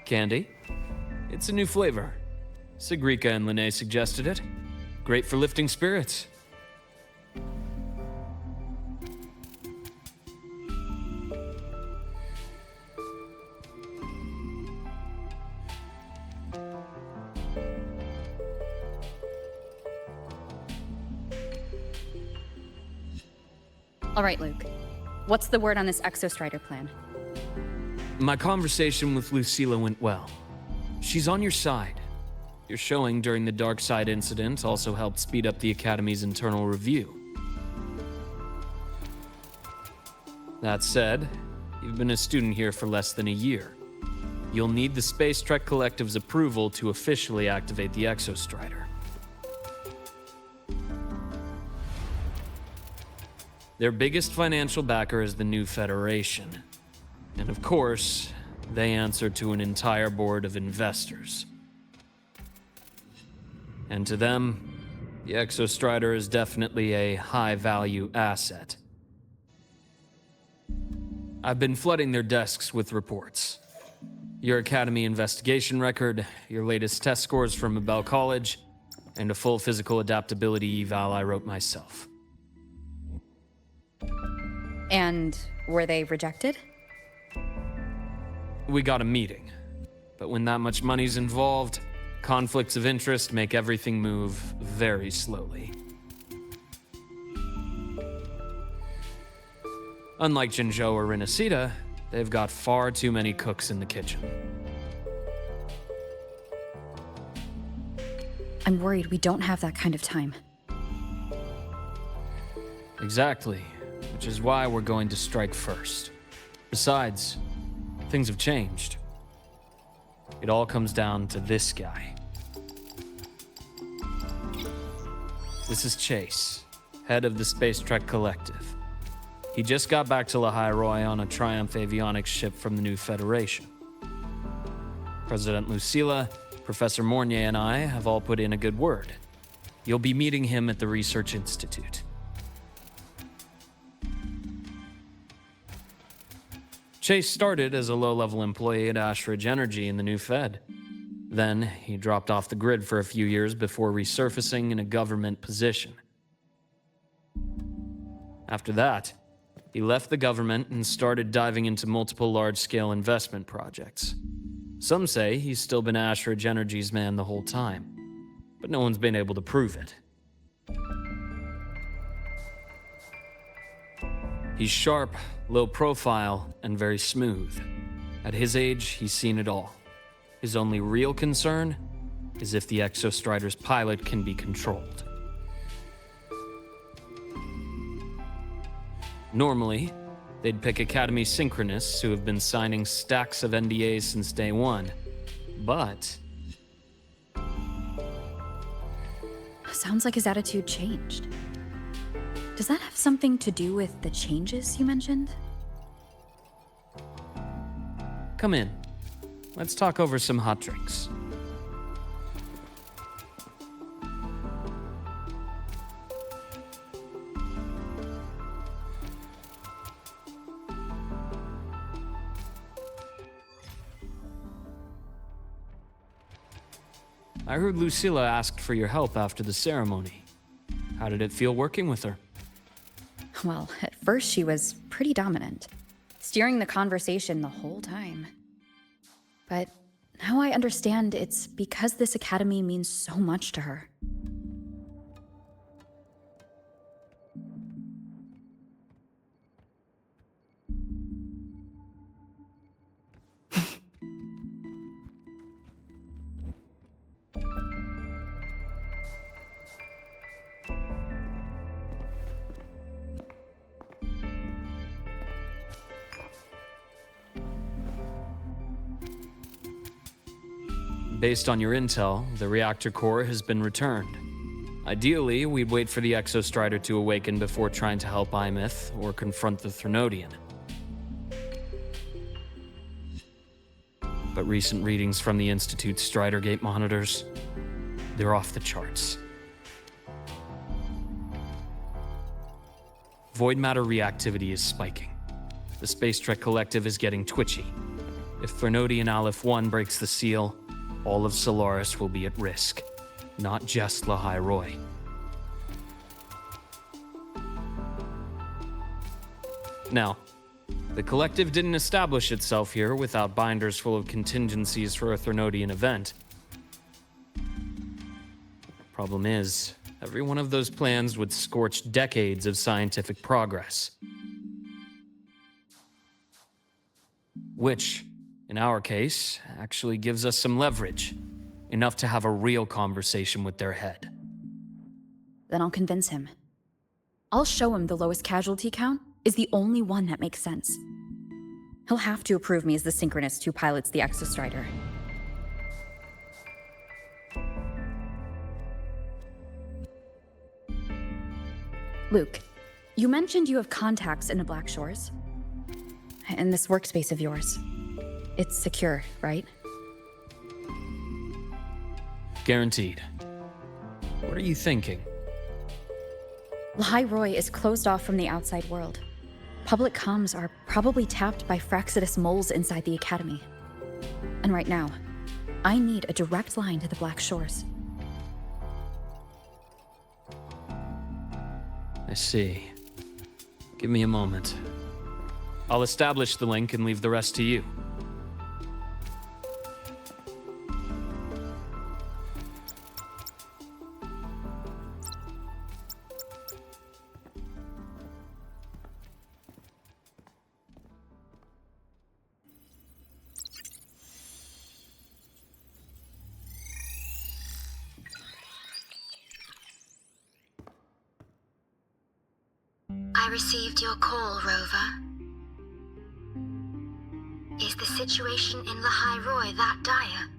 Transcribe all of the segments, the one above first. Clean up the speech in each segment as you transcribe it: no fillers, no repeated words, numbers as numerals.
Candy? It's a new flavor. Sigrika and Linnae suggested it. Great for lifting spirits. All right, Luke. What's the word on this Exostrider plan? My conversation with Lucilla went well. She's on your side. Your showing during the Dark Side incident also helped speed up the Academy's internal review. That said, you've been a student here for less than a year. You'll need the Space Trek Collective's approval to officially activate the Exostrider. Their biggest financial backer is the New Federation. And of course, they answer to an entire board of investors. And to them, the Exostrider is definitely a high-value asset. I've been flooding their desks with reports. Your Academy investigation record, your latest test scores from Abel College, and a full physical adaptability eval I wrote myself. And were they rejected? We got a meeting, but when that much money's involved, conflicts of interest make everything move very slowly. Unlike Jinzhou or Rinasida, they've got far too many cooks in the kitchen. I'm worried we don't have that kind of time. Exactly, which is why we're going to strike first. Besides, things have changed. It all comes down to this guy. This is Chase, head of the Space Trek Collective. He just got back to Lahai-Roi on a Triumph avionics ship from the New Federation. President Lucilla, Professor Mornier, and I have all put in a good word. You'll be meeting him at the Research Institute. Chase started as a low-level employee at Ashridge Energy in the New Fed. Then, he dropped off the grid for a few years before resurfacing in a government position. After that, he left the government and started diving into multiple large-scale investment projects. Some say he's still been Ashridge Energy's man the whole time, but no one's been able to prove it. He's sharp, low profile, and very smooth. At his age, he's seen it all. His only real concern is if the Exostrider's pilot can be controlled. Normally, they'd pick Academy synchronists who have been signing stacks of NDAs since day one, but... Sounds like his attitude changed. Does that have something to do with the changes you mentioned? Come in. Let's talk over some hot drinks. I heard Lucilla asked for your help after the ceremony. How did it feel working with her? Well, at first she was pretty dominant, steering the conversation the whole time. But now I understand it's because this academy means so much to her. Based on your intel, the reactor core has been returned. Ideally, we'd wait for the Exostrider to awaken before trying to help Imyth or confront the Threnodian. But recent readings from the Institute's Strider Gate monitors, they're off the charts. Void matter reactivity is spiking. The Space Trek Collective is getting twitchy. If Threnodian Aleph 1 breaks the seal, all of Solaris will be at risk, not just Lahai-Roi. Now, the Collective didn't establish itself here without binders full of contingencies for a Threnodian event. Problem is, every one of those plans would scorch decades of scientific progress. Which, in our case, actually gives us some leverage. Enough to have a real conversation with their head. Then I'll convince him. I'll show him the lowest casualty count is the only one that makes sense. He'll have to approve me as the synchronist who pilots the Exostrider. Luke, you mentioned you have contacts in the Black Shores. In this workspace of yours. It's secure, right? Guaranteed. What are you thinking? Lahai-Roi is closed off from the outside world. Public comms are probably tapped by Fraxidus moles inside the Academy. And right now, I need a direct line to the Black Shores. I see. Give me a moment. I'll establish the link and leave the rest to you. I received your call, Rover. Is the situation in Lahai-Roi that dire?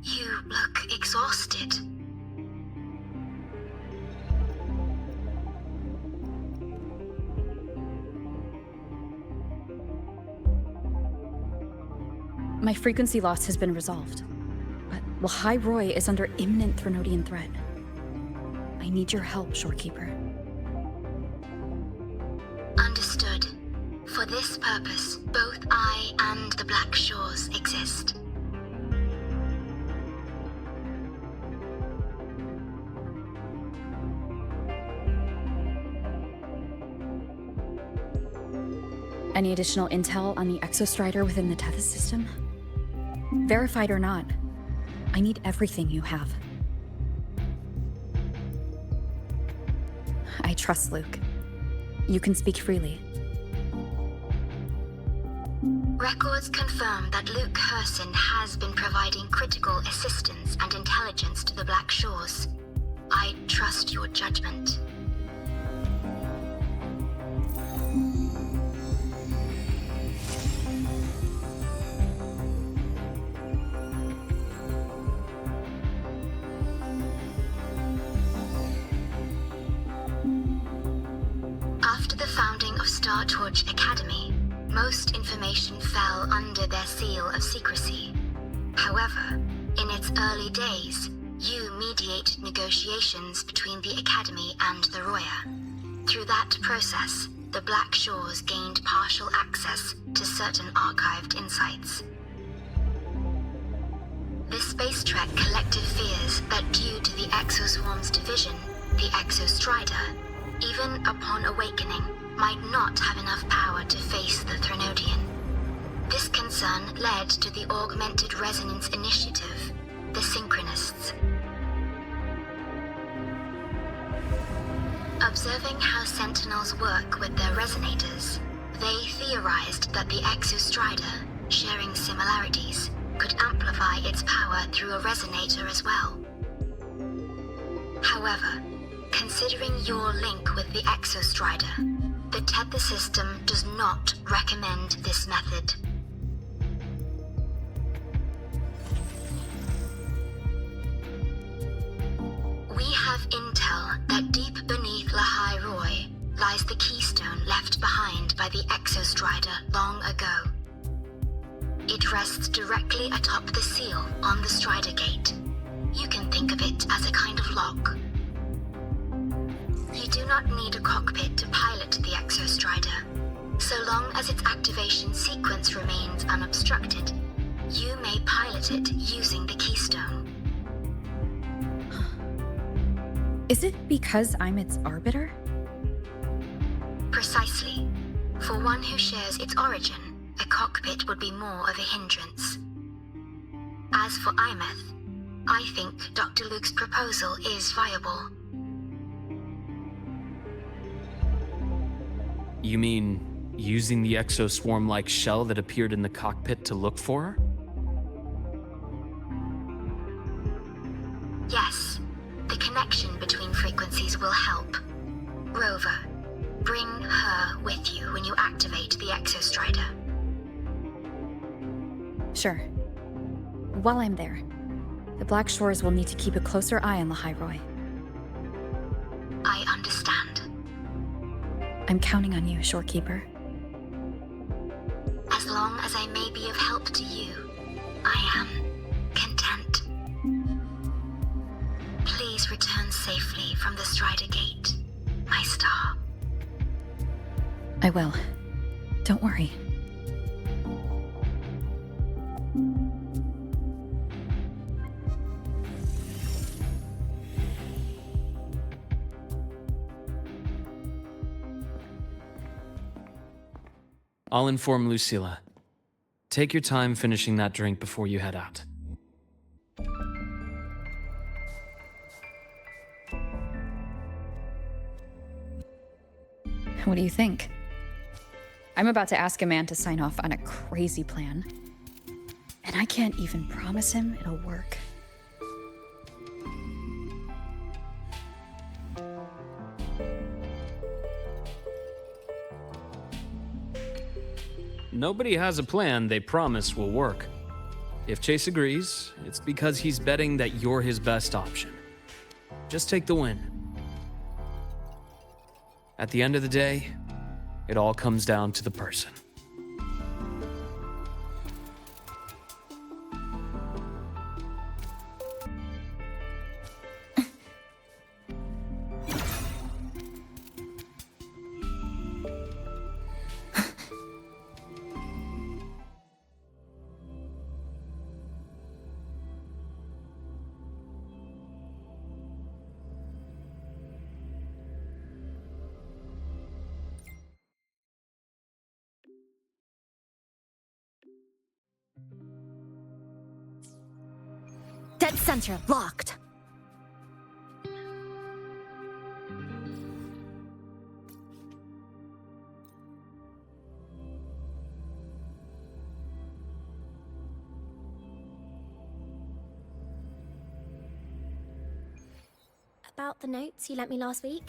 You look exhausted. My frequency loss has been resolved, but Lahai-Roi is under imminent Threnodian threat. I need your help, Shorekeeper. Understood. For this purpose, both I and the Black Shores exist. Any additional intel on the Exostrider within the Tethys system? Verified or not, I need everything you have. I trust Luke. You can speak freely. Records confirm that Luke Herson has been providing critical assistance and intelligence to the Black Shores. I trust your judgment. After the founding of Star Torch Academy, most information fell under their seal of secrecy. However, in its early days, you mediated negotiations between the Academy and the Roya. Through that process, the Black Shores gained partial access to certain archived insights. This space trek collected fears that due to the Exoswarm's division, the Exostrider, even upon awakening, might not have enough power to face the Threnodian. This concern led to the Augmented Resonance Initiative, the Synchronists. Observing how Sentinels work with their resonators, they theorized that the Exostrider, sharing similarities, could amplify its power through a resonator as well. However, considering your link with the Exostrider, the Tether system does not recommend this method. We have intel that deep beneath Lahai-Roi lies the keystone left behind by the Exostrider long ago. It rests directly atop the seal on the Strider Gate. You can think of it as a kind of lock. You do not need a cockpit to pilot the Exostrider. So long as its activation sequence remains unobstructed, you may pilot it using the keystone. Is it because I'm its arbiter? Precisely. For one who shares its origin, a cockpit would be more of a hindrance. As for Imeth, I think Dr. Luke's proposal is viable. You mean using the exoswarm-like shell that appeared in the cockpit to look for her? Yes, the connection between frequencies will help. Rover, bring her with you when you activate the Exostrider. Sure. While I'm there, the Black Shores will need to keep a closer eye on Lahai-Roi. I understand. I'm counting on you, Shorekeeper. As long as I may be of help to you, I am content. Please return safely from the Strider Gate, my star. I will. Don't worry. I'll inform Lucilla. Take your time finishing that drink before you head out. What do you think? I'm about to ask a man to sign off on a crazy plan, and I can't even promise him it'll work. Nobody has a plan they promise will work. If Chase agrees, it's because he's betting that you're his best option. Just take the win. At the end of the day, it all comes down to the person. Dead center locked. About the notes you lent me last week,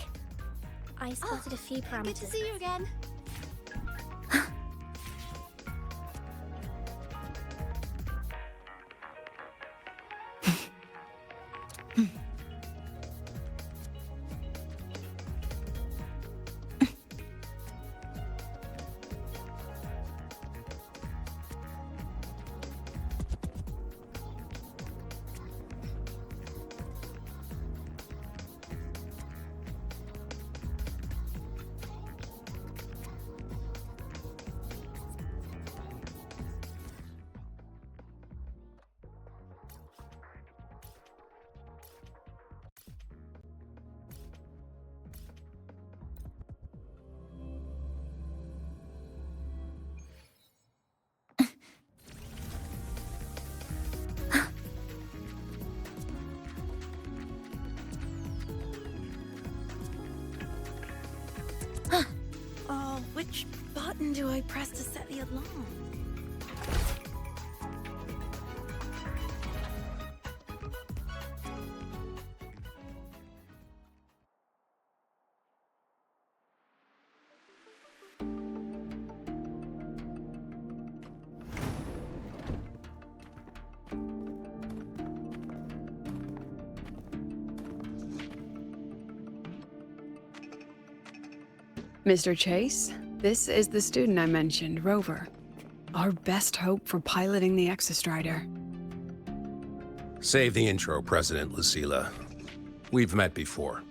I spotted a few parameters. Good to see you again. Which button do I press to set the alarm? Mr. Chase, this is the student I mentioned, Rover. Our best hope for piloting the Exostrider. Save the intro, President Lucilla. We've met before.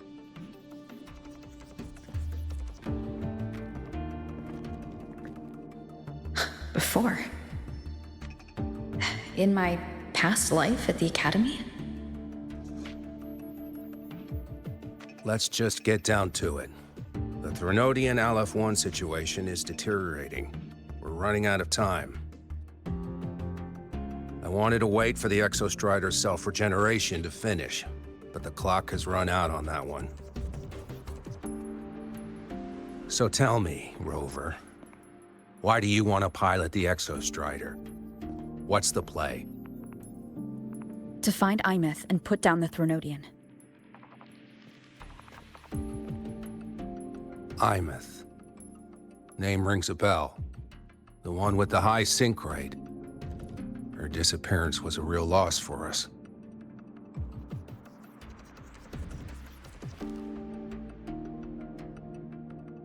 Before? In my past life at the Academy? Let's just get down to it. The Threnodian Aleph-1 situation is deteriorating. We're running out of time. I wanted to wait for the Exostrider's self-regeneration to finish, but the clock has run out on that one. So tell me, Rover, why do you want to pilot the Exostrider? What's the play? To find Imeth and put down the Threnodian. Imeth. Name rings a bell. The one with the high sync rate. Her disappearance was a real loss for us.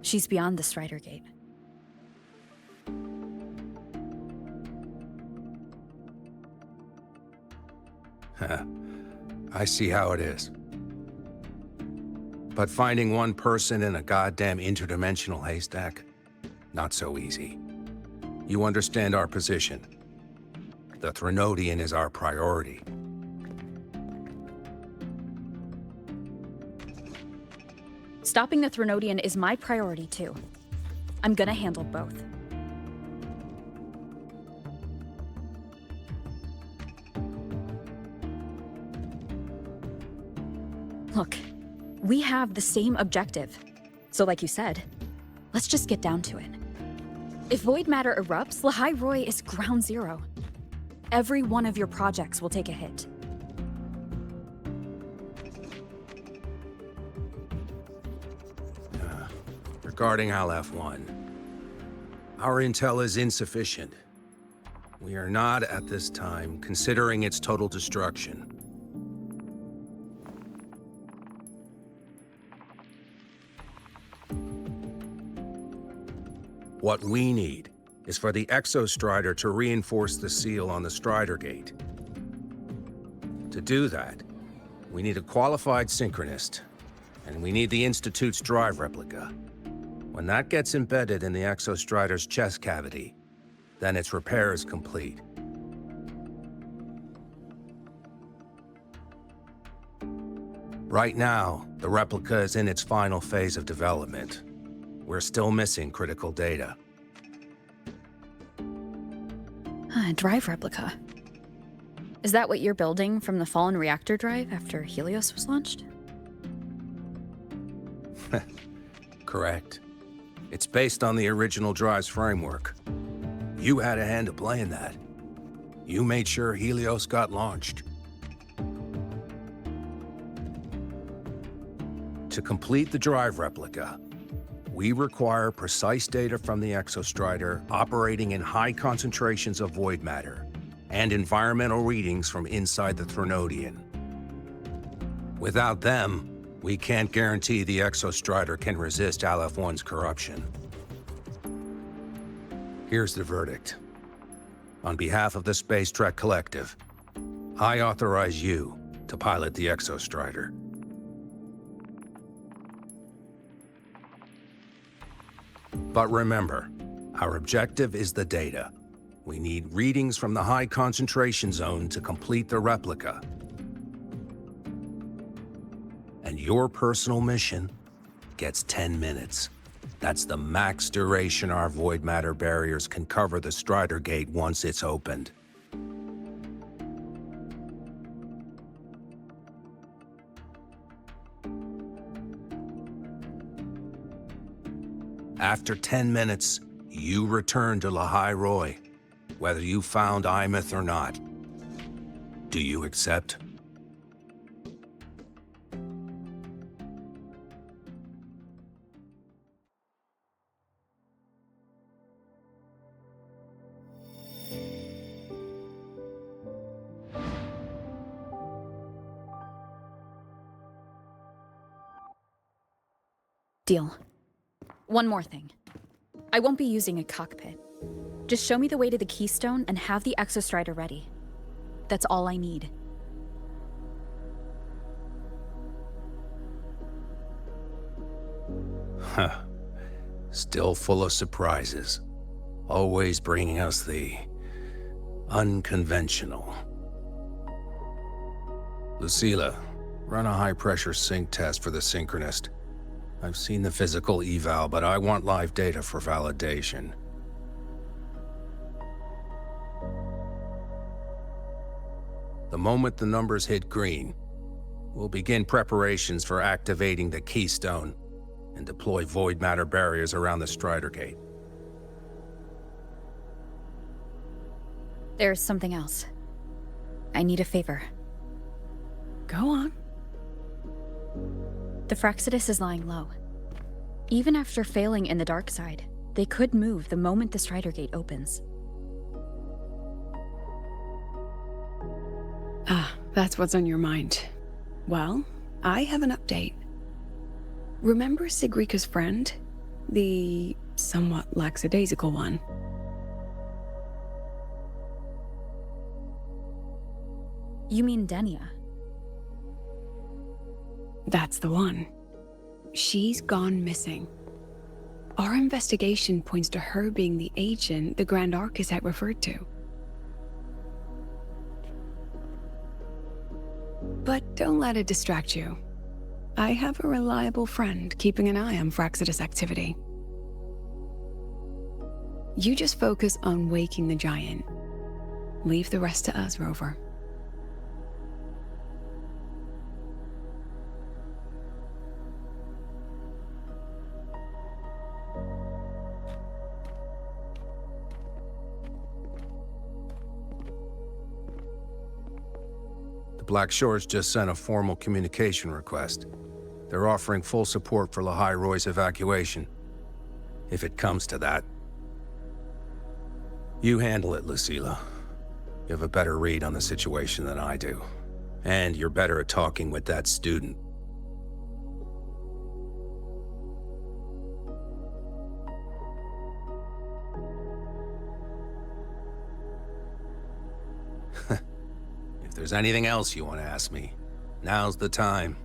She's beyond the Strider Gate. I see how it is. But finding one person in a goddamn interdimensional haystack? Not so easy. You understand our position. The Threnodian is our priority. Stopping the Threnodian is my priority too. I'm gonna handle both. Look, we have the same objective. So like you said, let's just get down to it. If void matter erupts, Lahai-Roi is ground zero. Every one of your projects will take a hit. Regarding Aleph-1, our intel is insufficient. We are not, at this time, considering its total destruction. What we need is for the Exostrider to reinforce the seal on the Strider Gate. To do that, we need a qualified synchronist, and we need the Institute's drive replica. When that gets embedded in the Exostrider's chest cavity, then its repair is complete. Right now, the replica is in its final phase of development. We're still missing critical data. Drive replica. Is that what you're building from the fallen reactor drive after Helios was launched? Correct. It's based on the original drive's framework. You had a hand to play in that. You made sure Helios got launched. To complete the drive replica, we require precise data from the Exostrider operating in high concentrations of void matter and environmental readings from inside the Threnodian. Without them, we can't guarantee the Exostrider can resist Aleph-1's corruption. Here's the verdict. On behalf of the Space Trek Collective, I authorize you to pilot the Exostrider. But remember, our objective is the data. We need readings from the high concentration zone to complete the replica. And your personal mission gets 10 minutes. That's the max duration our void matter barriers can cover the Strider Gate once it's opened. After 10 minutes, you return to Lahai-Roi, whether you found Imeth or not. Do you accept? Deal. One more thing. I won't be using a cockpit. Just show me the way to the Keystone and have the Exostrider ready. That's all I need. Huh. Still full of surprises. Always bringing us the unconventional. Lucilla, run a high-pressure sync test for the Synchronist. I've seen the physical eval, but I want live data for validation. The moment the numbers hit green, we'll begin preparations for activating the Keystone and deploy void matter barriers around the Strider Gate. There's something else. I need a favor. Go on. The Fractsidus is lying low. Even after failing in the dark side, they could move the moment the Strider Gate opens. Ah, that's what's on your mind. Well, I have an update. Remember Sigrika's friend? The somewhat lackadaisical one? You mean Denia? That's the one. She's gone missing. Our investigation points to her being the agent the Grand Architect referred to. But don't let it distract you. I have a reliable friend keeping an eye on Fractsidus activity. You just focus on waking the giant. Leave the rest to us, Rover. The Black Shores just sent a formal communication request. They're offering full support for Lahai-Roi's evacuation, if it comes to that. You handle it, Lucilla. You have a better read on the situation than I do. And you're better at talking with that student. If there's anything else you want to ask me, now's the time.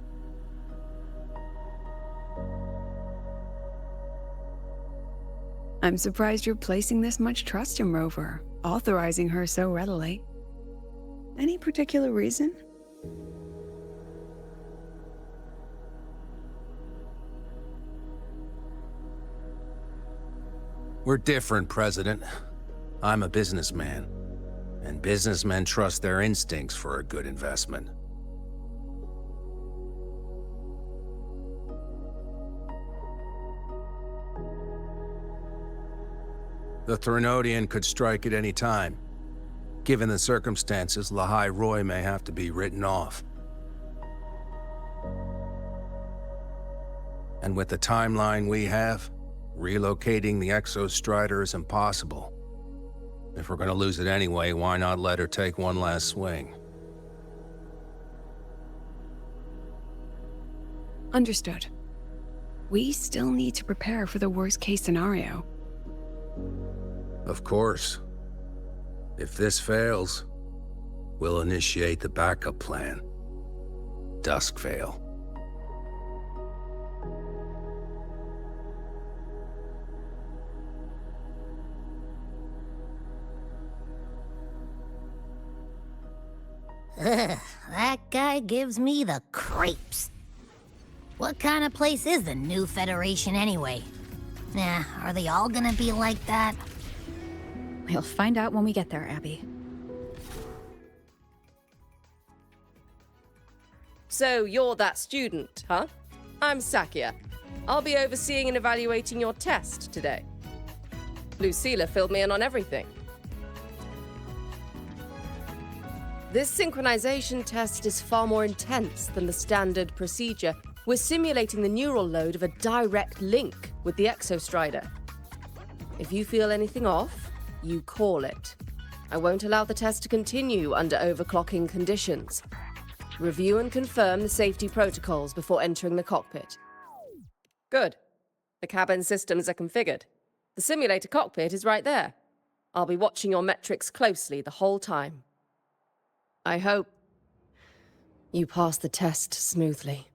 I'm surprised you're placing this much trust in Rover, authorizing her so readily. Any particular reason? We're different, President. I'm a businessman, and businessmen trust their instincts for a good investment. The Threnodian could strike at any time. Given the circumstances, Lahai-Roi may have to be written off. And with the timeline we have, relocating the Exostrider is impossible. If we're gonna lose it anyway, why not let her take one last swing? Understood. We still need to prepare for the worst-case scenario. Of course. If this fails, we'll initiate the backup plan. Duskvale. Ugh, that guy gives me the creeps. What kind of place is the new Federation anyway? Nah, are they all gonna be like that? We'll find out when we get there, Abby. So you're that student, huh? I'm Sakia. I'll be overseeing and evaluating your test today. Lucilla filled me in on everything. This synchronization test is far more intense than the standard procedure. We're simulating the neural load of a direct link with the Exostrider. If you feel anything off, you call it. I won't allow the test to continue under overclocking conditions. Review and confirm the safety protocols before entering the cockpit. Good. The cabin systems are configured. The simulator cockpit is right there. I'll be watching your metrics closely the whole time. I hope you pass the test smoothly.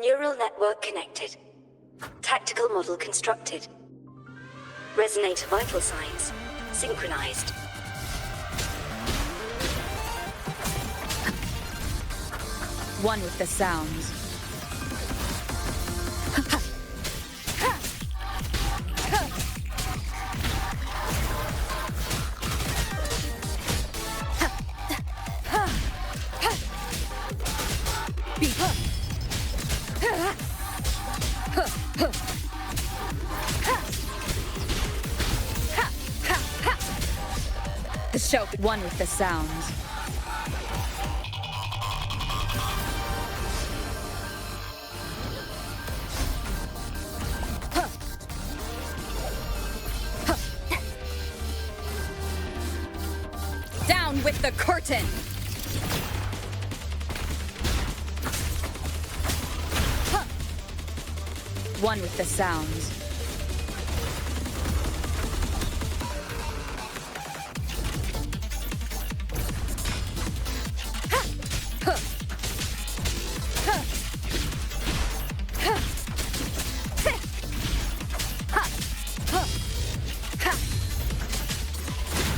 Neural network connected. Tactical model constructed. Resonator vital signs synchronized. One with the sounds. The show. One with the sounds. Down with the curtain. One with the sounds.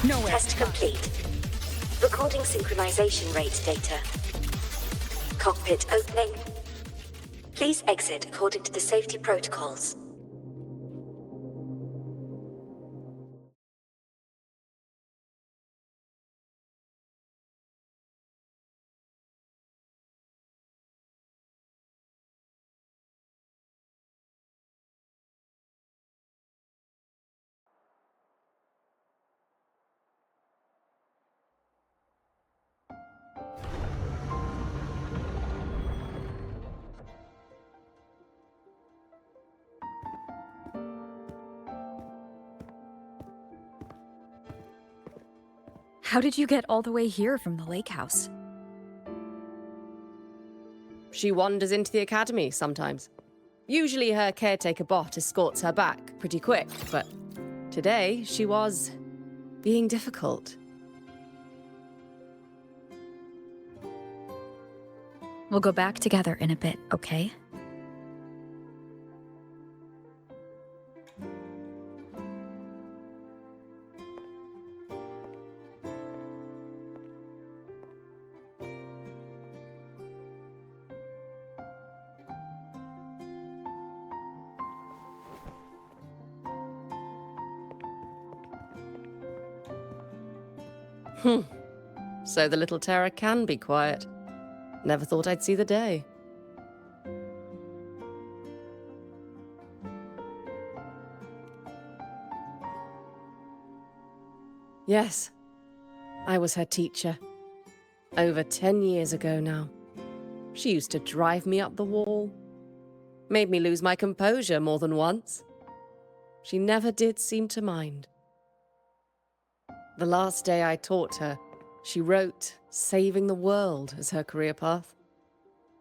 Nowhere. Test complete. Recording synchronization rate data. Cockpit opening. Please exit according to the safety protocols. How did you get all the way here from the lake house? She wanders into the academy sometimes. Usually her caretaker bot escorts her back pretty quick, but today she was being difficult. We'll go back together in a bit, okay? So the little terror can be quiet. Never thought I'd see the day. Yes, I was her teacher. Over 10 years ago now. She used to drive me up the wall. Made me lose my composure more than once. She never did seem to mind. The last day I taught her, she wrote saving the world as her career path.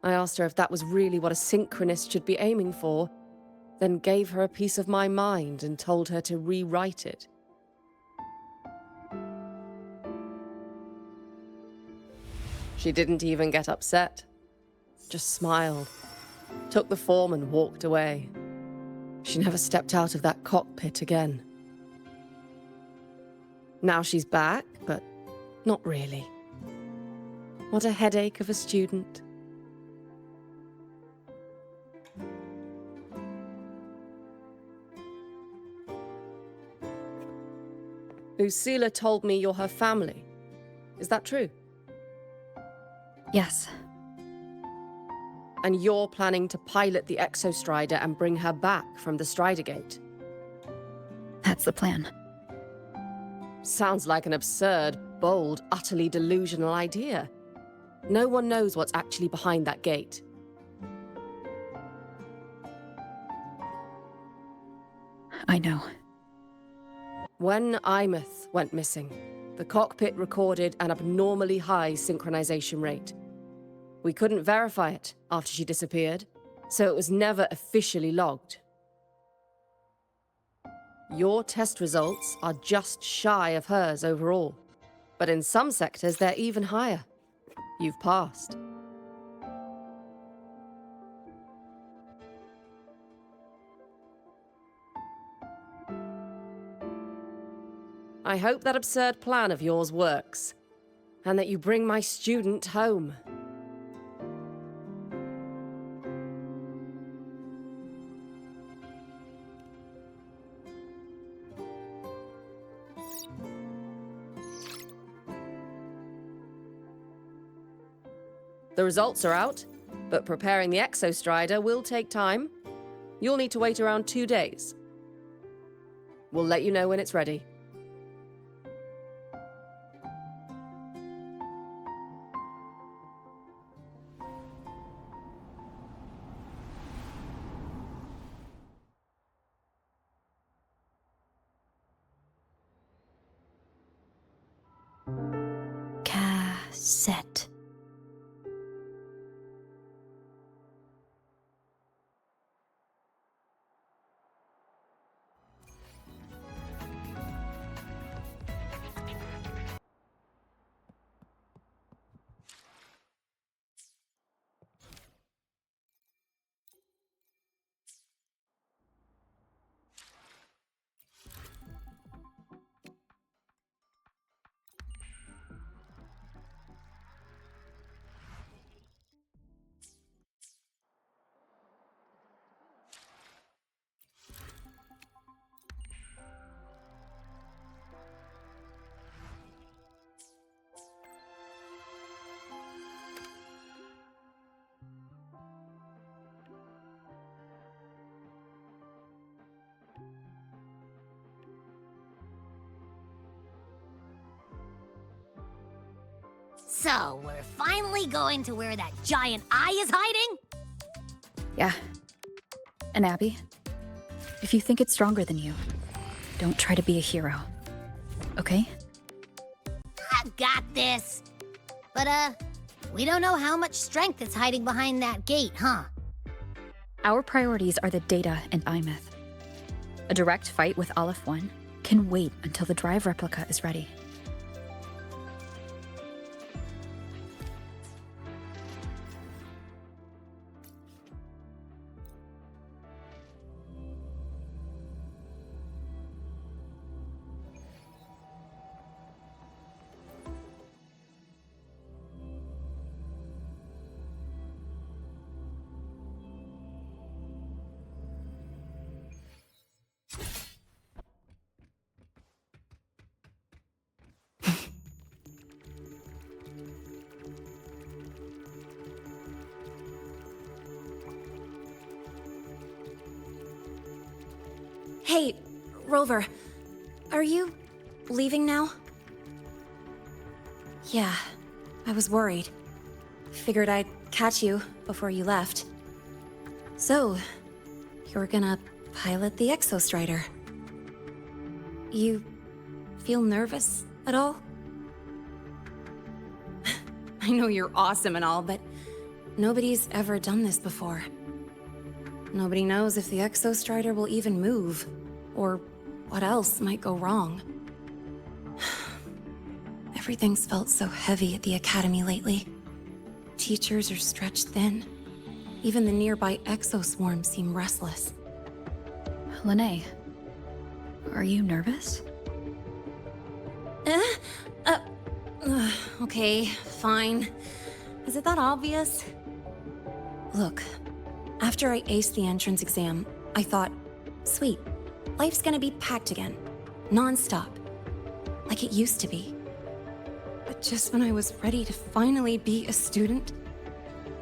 I asked her if that was really what a synchronist should be aiming for, then gave her a piece of my mind and told her to rewrite it. She didn't even get upset, just smiled, took the form and walked away. She never stepped out of that cockpit again. Now she's back, but not really. What a headache of a student. Lucilla told me you're her family. Is that true? Yes. And you're planning to pilot the Exostrider and bring her back from the Strider Gate? That's the plan. Sounds like an absurd, bold, utterly delusional idea. No one knows what's actually behind that gate. I know. When Imeth went missing, the cockpit recorded an abnormally high synchronization rate. We couldn't verify it after she disappeared, so it was never officially logged. Your test results are just shy of hers overall, but in some sectors they're even higher. You've passed. I hope that absurd plan of yours works, and that you bring my student home. The results are out, but preparing the Exostrider will take time. You'll need to wait around 2 days. We'll let you know when it's ready. Cassette. So, we're finally going to where that giant eye is hiding? Yeah. And Abby, if you think it's stronger than you, don't try to be a hero. Okay? I've got this. But, we don't know how much strength is hiding behind that gate, huh? Our priorities are the data and Imeth. A direct fight with Aleph 1 can wait until the drive replica is ready. Hey, Rover. Are you leaving now? Yeah, I was worried. Figured I'd catch you before you left. So, you're gonna pilot the Exostrider. You feel nervous at all? I know you're awesome and all, but nobody's ever done this before. Nobody knows if the Exostrider will even move, or what else might go wrong. Everything's felt so heavy at the Academy lately. Teachers are stretched thin. Even the nearby exoswarms seem restless. Lene, are you nervous? Okay, fine. Is it that obvious? Look, after I aced the entrance exam, I thought, sweet, life's gonna be packed again. Non-stop. Like it used to be. But just when I was ready to finally be a student,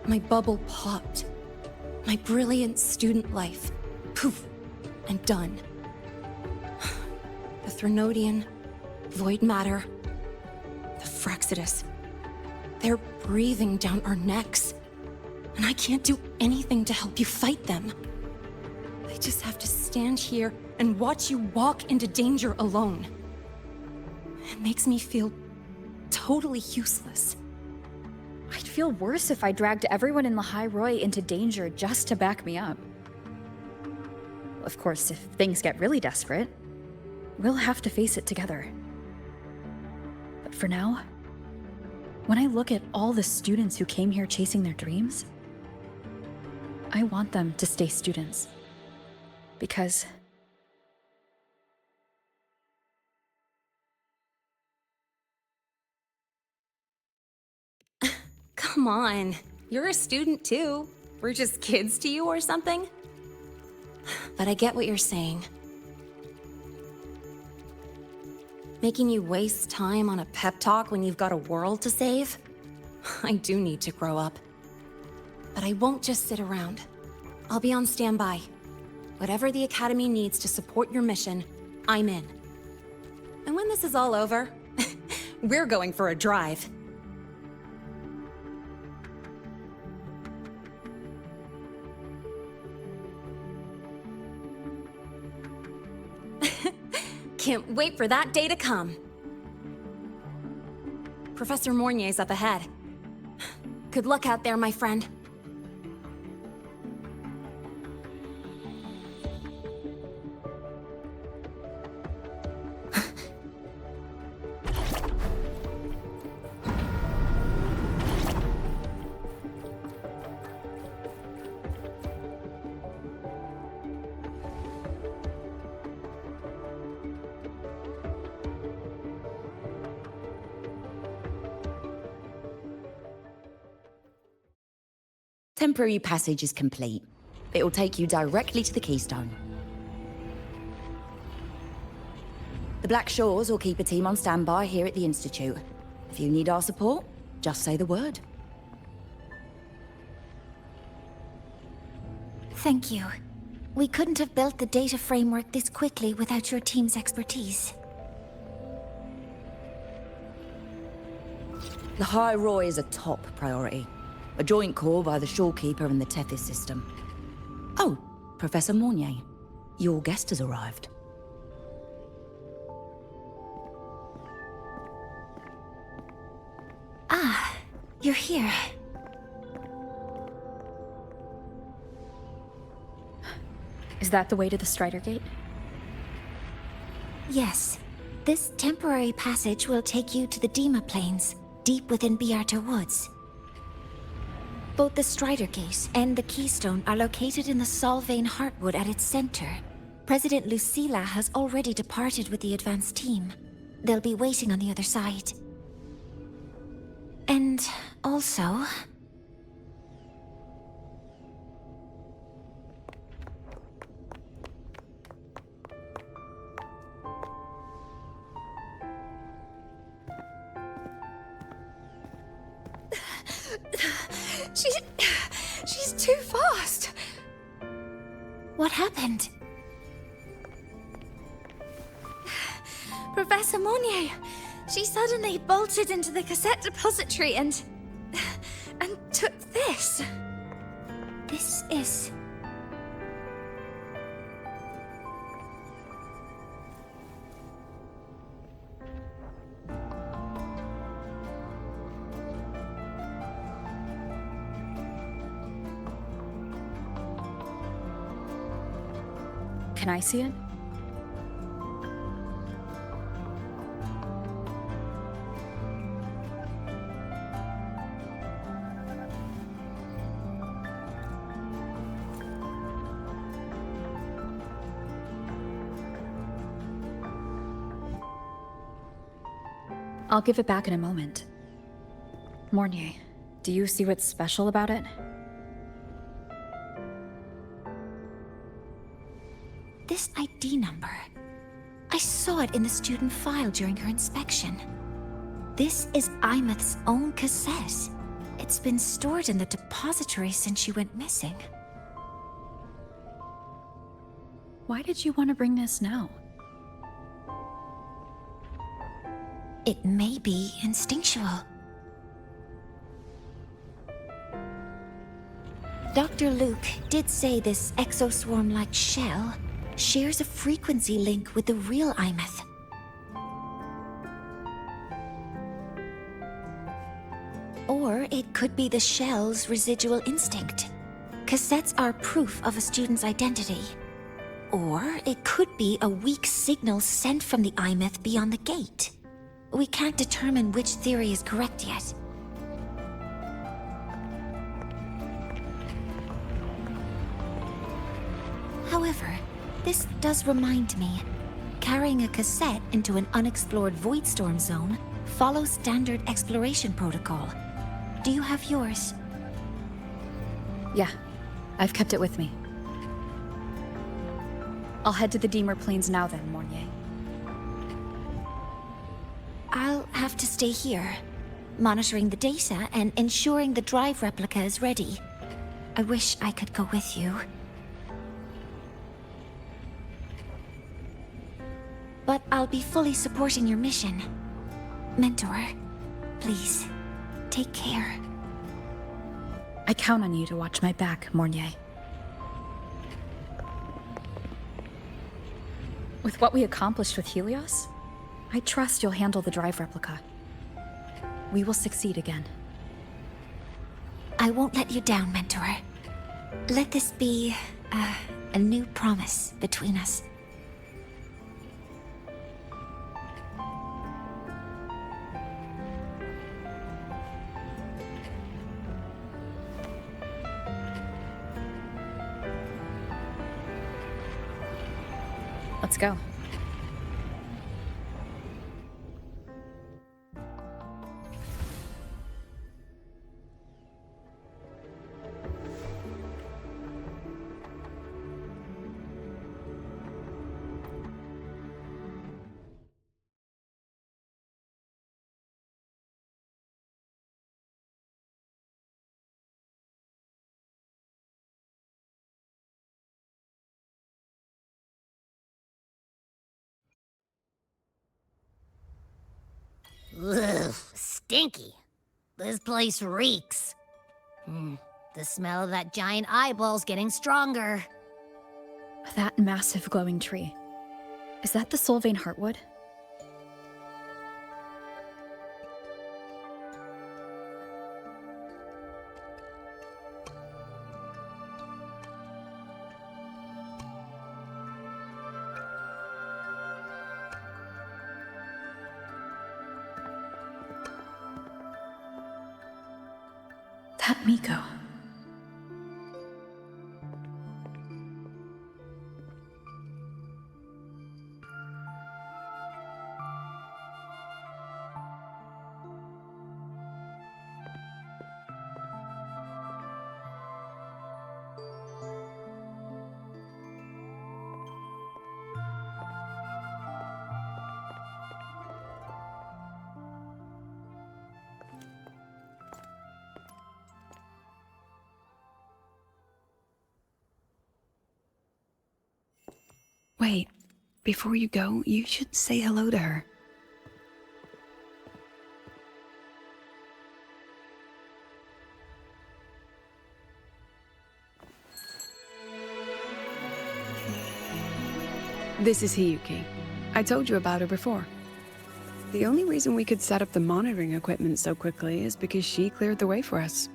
my bubble popped. My brilliant student life. Poof. And done. The Threnodian, void matter, the Fraxidus. They're breathing down our necks. And I can't do anything to help you fight them. I just have to stand here and watch you walk into danger alone. It makes me feel totally useless. I'd feel worse if I dragged everyone in Lahai-Roi into danger just to back me up. Of course, if things get really desperate, we'll have to face it together. But for now, when I look at all the students who came here chasing their dreams, I want them to stay students. Because come on, you're a student too. We're just kids to you or something? But I get what you're saying. Making you waste time on a pep talk when you've got a world to save? I do need to grow up. But I won't just sit around. I'll be on standby. Whatever the Academy needs to support your mission, I'm in. And when this is all over, we're going for a drive. Can't wait for that day to come. Professor Mornier's up ahead. Good luck out there, my friend. Temporary passage is complete. It'll take you directly to the Keystone. The Black Shores will keep a team on standby here at the Institute. If you need our support, just say the word. Thank you. We couldn't have built the data framework this quickly without your team's expertise. Lahai-Roi is a top priority. A joint call by the Shorekeeper and the Tethys system. Oh, Professor Mornier, your guest has arrived. Ah, you're here. is that the way to the Strider Gate? Yes. This temporary passage will take you to the Dima Plains, deep within Biarta Woods. Both the Strider Gate and the Keystone are located in the Solvane Heartwood at its center. President Lucilla has already departed with the advance team. They'll be waiting on the other side. And also... She's too fast. What happened? Professor Mornier, she suddenly bolted into the cassette depository and took this. This is... Can I see it? I'll give it back in a moment. Mornier, Do you see what's special about it? This ID number. I saw it in the student file during her inspection. This is Imeth's own cassette. It's been stored in the depository since she went missing. Why did you want to bring this now? It may be instinctual. Dr. Luke did say this exoswarm-like shell shares a frequency link with the real Imeth. Or it could be the shell's residual instinct. Cassettes are proof of a student's identity. Or it could be a weak signal sent from the Imeth beyond the gate. We can't determine which theory is correct yet. However, this does remind me, carrying a cassette into an unexplored Voidstorm zone follows standard exploration protocol. Do you have yours? Yeah, I've kept it with me. I'll head to the Deemer Plains now then, Mornier. I'll have to stay here, monitoring the data and ensuring the drive replica is ready. I wish I could go with you. But I'll be fully supporting your mission. Mentor, please, take care. I count on you to watch my back, Mornier. With what we accomplished with Helios, I trust you'll handle the drive replica. We will succeed again. I won't let you down, Mentor. Let this be a new promise between us. Let's go. Ugh, stinky. This place reeks. The smell of that giant eyeball's getting stronger. That massive glowing tree. Is that the Solvane Heartwood? That Miko. Wait, before you go, you should say hello to her. This is Hiyuki. I told you about her before. The only reason we could set up the monitoring equipment so quickly is because she cleared the way for us.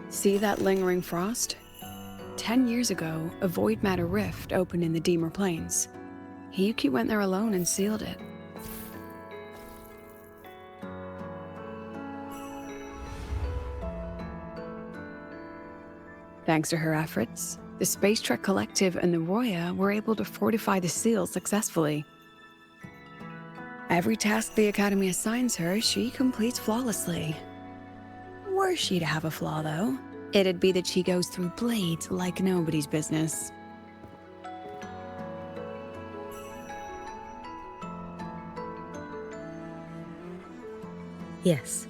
See that lingering frost? 10 years ago, a void matter rift opened in the Deemer Plains. Hiyuki went there alone and sealed it. Thanks to her efforts, The Space Trek Collective and the Roya were able to fortify the seal successfully. Every task the Academy assigns her, she completes flawlessly. Were she to have a flaw, though, it'd be that she goes through blades like nobody's business. Yes.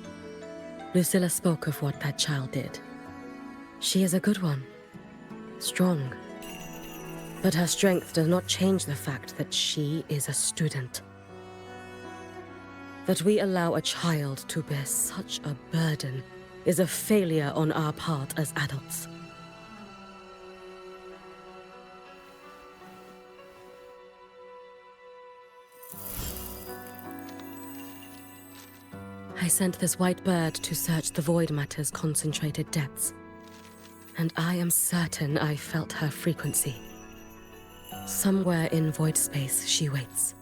Lucilla spoke of what that child did. She is a good one. Strong. But her strength does not change the fact that she is a student. That we allow a child to bear such a burden is a failure on our part as adults. I sent this white bird to search the void matter's concentrated depths, and I am certain I felt her frequency. Somewhere in void space she waits.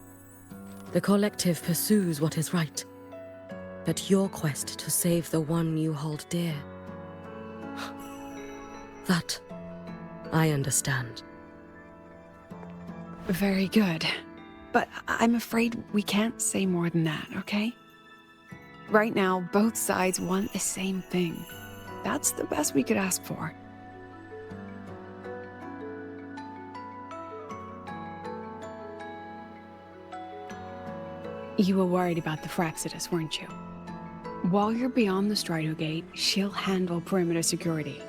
The collective pursues what is right, but your quest to save the one you hold dear, that I understand. Very good. But I'm afraid we can't say more than that, okay? Right now, both sides want the same thing. That's the best we could ask for. You were worried about the Fraxidus, weren't you? While you're beyond the Strider Gate, she'll handle perimeter security.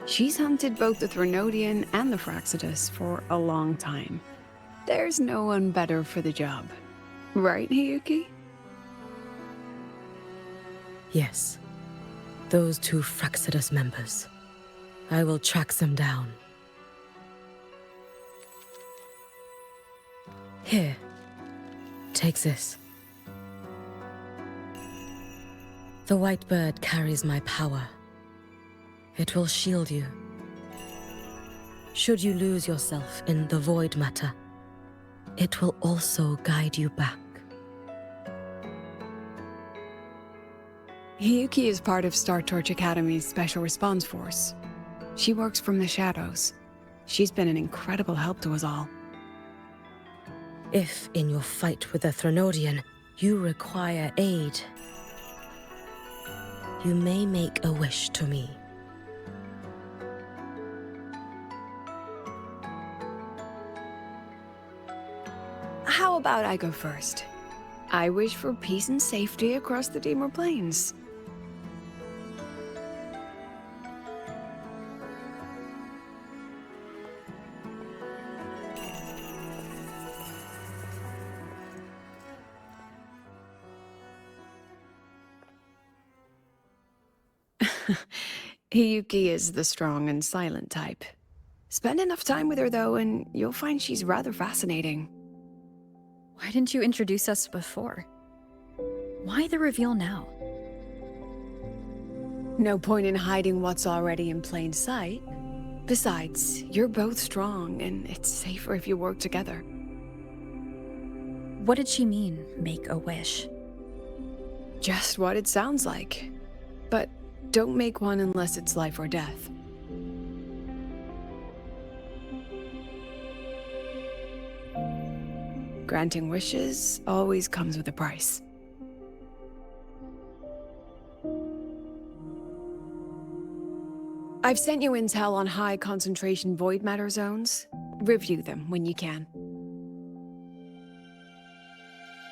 She's hunted both the Threnodian and the Fraxidus for a long time. There's no one better for the job. Right, Hiyuki? Yes. Those two Fraxidus members. I will track them down. Here. Take this. The white bird carries my power. It will shield you. Should you lose yourself in the void matter, it will also guide you back. Hiyuki is part of Star Torch Academy's Special Response Force. She works from the shadows. She's been an incredible help to us all. If, in your fight with the Threnodian, you require aid, you may make a wish to me. How about I go first? I wish for peace and safety across the Dimmer Plains. Hiyuki is the strong and silent type. Spend enough time with her, though, and you'll find she's rather fascinating. Why didn't you introduce us before? Why the reveal now? No point in hiding what's already in plain sight. Besides, you're both strong, and it's safer if you work together. What did she mean, make a wish? Just what it sounds like. But don't make one unless it's life or death. Granting wishes always comes with a price. I've sent you intel on high concentration void matter zones. Review them when you can.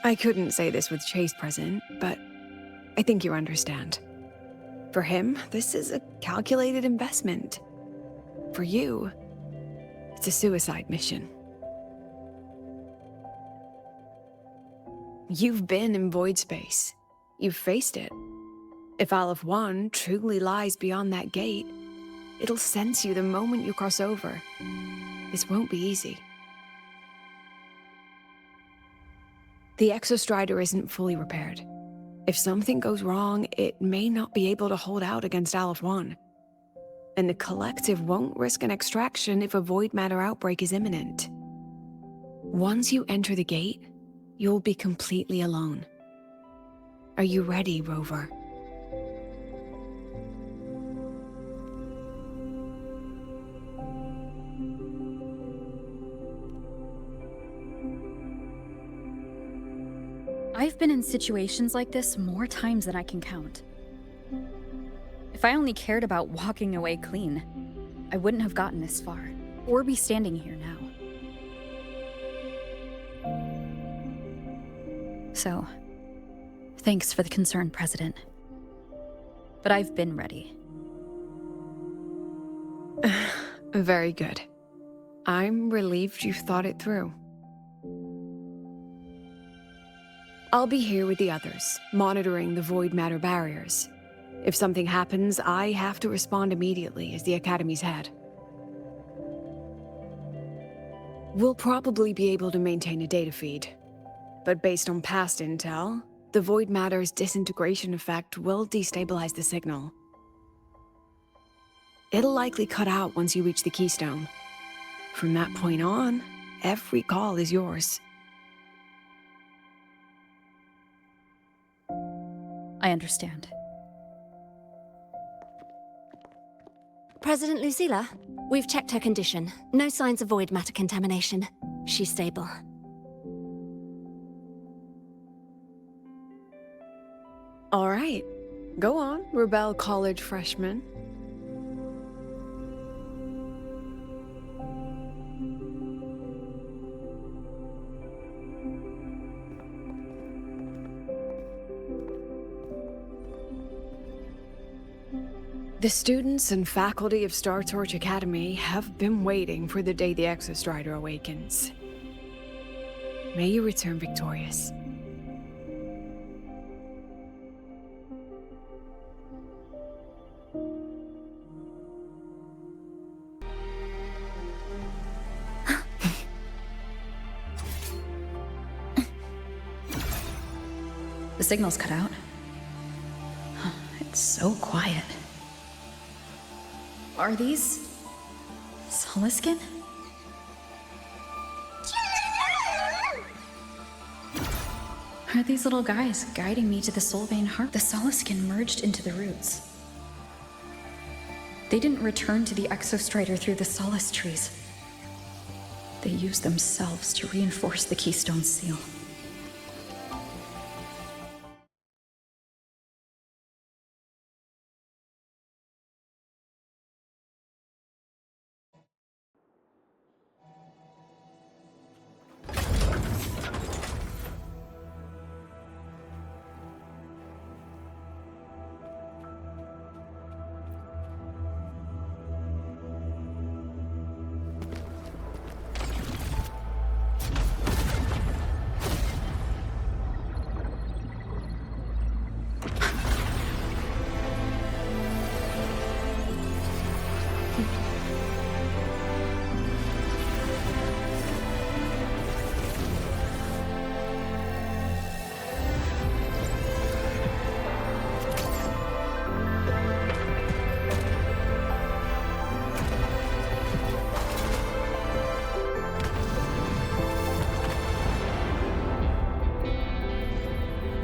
I couldn't say this with Chase present, but I think you understand. For him, this is a calculated investment. For you, it's a suicide mission. You've been in void space. You've faced it. If Aleph 1 truly lies beyond that gate, it'll sense you the moment you cross over. This won't be easy. The Exostrider isn't fully repaired. If something goes wrong, it may not be able to hold out against Aleph 1. And the Collective won't risk an extraction if a void matter outbreak is imminent. Once you enter the gate, you'll be completely alone. Are you ready, Rover? I've been in situations like this more times than I can count. If I only cared about walking away clean, I wouldn't have gotten this far, or be standing here now. So, thanks for the concern, President. But I've been ready. Very good. I'm relieved you've thought it through. I'll be here with the others, monitoring the void matter barriers. If something happens, I have to respond immediately as the Academy's head. We'll probably be able to maintain a data feed, but based on past intel, the void matter's disintegration effect will destabilize the signal. It'll likely cut out once you reach the keystone. From that point on, every call is yours. I understand. President Lucilla, we've checked her condition. No signs of void matter contamination. She's stable. All right. Go on, Rebel College freshman. The students and faculty of Star Torch Academy have been waiting for the day the Exostrider awakens. May you return victorious. The signal's cut out. It's so quiet. Are these... Soliskin? Are these little guys guiding me to the Soulvein heart? The Soliskin merged into the roots. They didn't return to the Exostrider through the Solace trees. They used themselves to reinforce the Keystone Seal.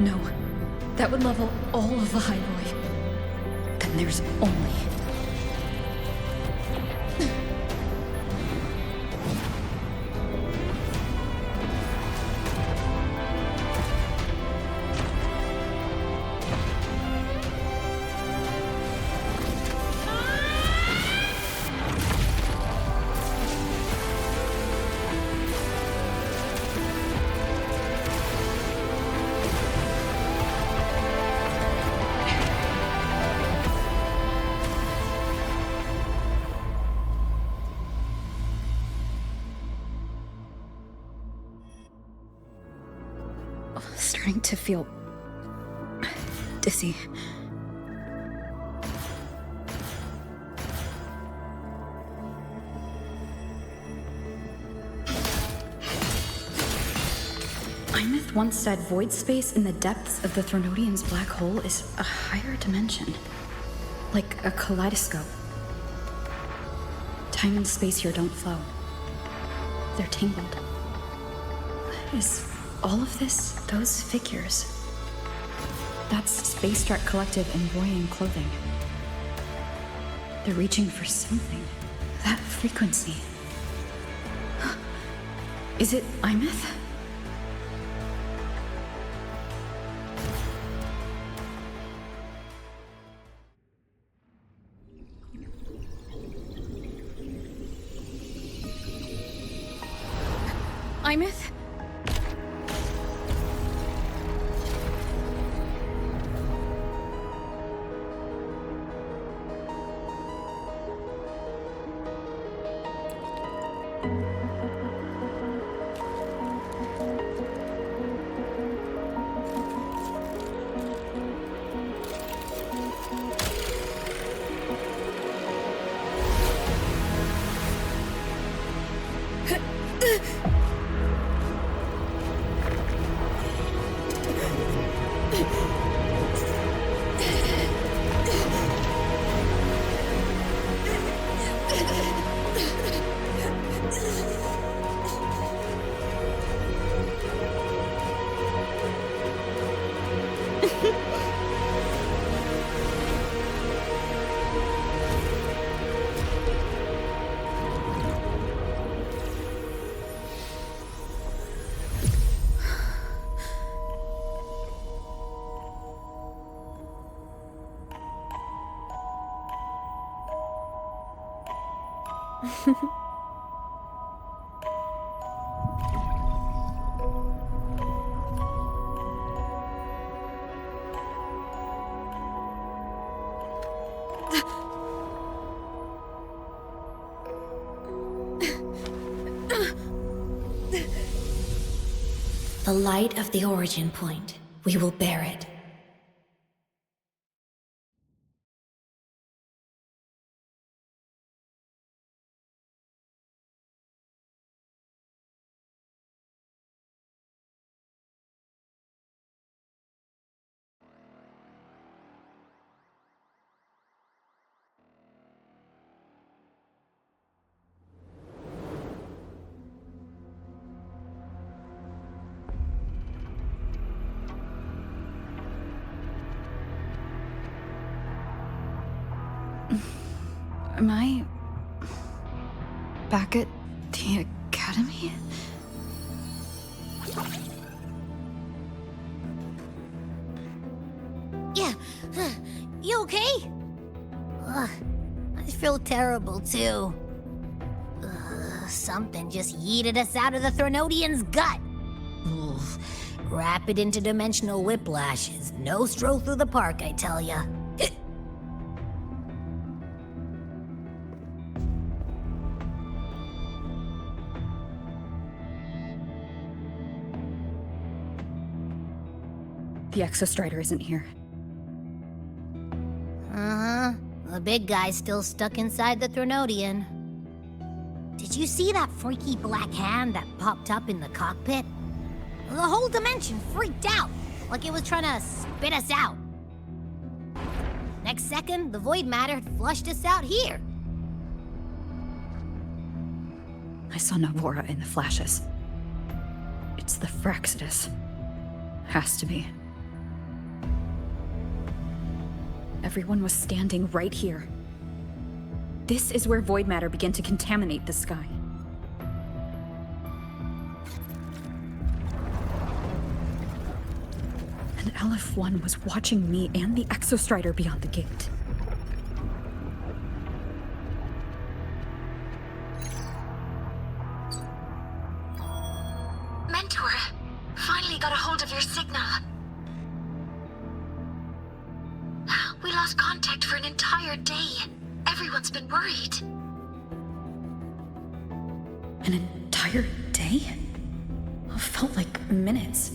No, that would level all of Lahai-Roi. Then there's only... Starting to feel... dizzy. Imith once said void space in the depths of the Threnodian's black hole is a higher dimension. Like a kaleidoscope. Time and space here don't flow. They're tangled. Is all of this those figures? That's Space Trek Collective in Voyan clothing. They're reaching for something. That frequency. Is it Imith? Plymouth? The light of the origin point. We will bear it. Am I back at the academy? Yeah, you okay? Ugh, I feel terrible too. Something just yeeted us out of the Thronodian's gut. Oof. Rapid interdimensional whiplash is no stroll through the park, I tell ya. The Exostrider isn't here. Uh-huh. The big guy's still stuck inside the Thronodian. Did you see that freaky black hand that popped up in the cockpit? The whole dimension freaked out, like it was trying to spit us out. Next second, the void matter had flushed us out here. I saw Navora in the flashes. It's the Fraxidus. Has to be. Everyone was standing right here. This is where void matter began to contaminate the sky. And LF1 was watching me and the Exostrider beyond the gate. Mentor, finally got a hold of your signal. We lost contact for an entire day. Everyone's been worried. An entire day? It felt like minutes.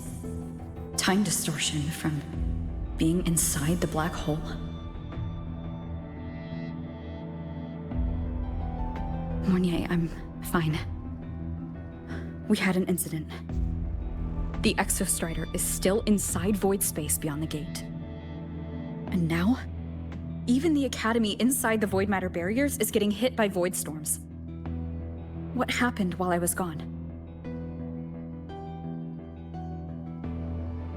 Time distortion from being inside the black hole. Mornier, I'm fine. We had an incident. The Exostrider is still inside void space beyond the gate. And now, even the Academy inside the void matter barriers is getting hit by void storms. What happened while I was gone?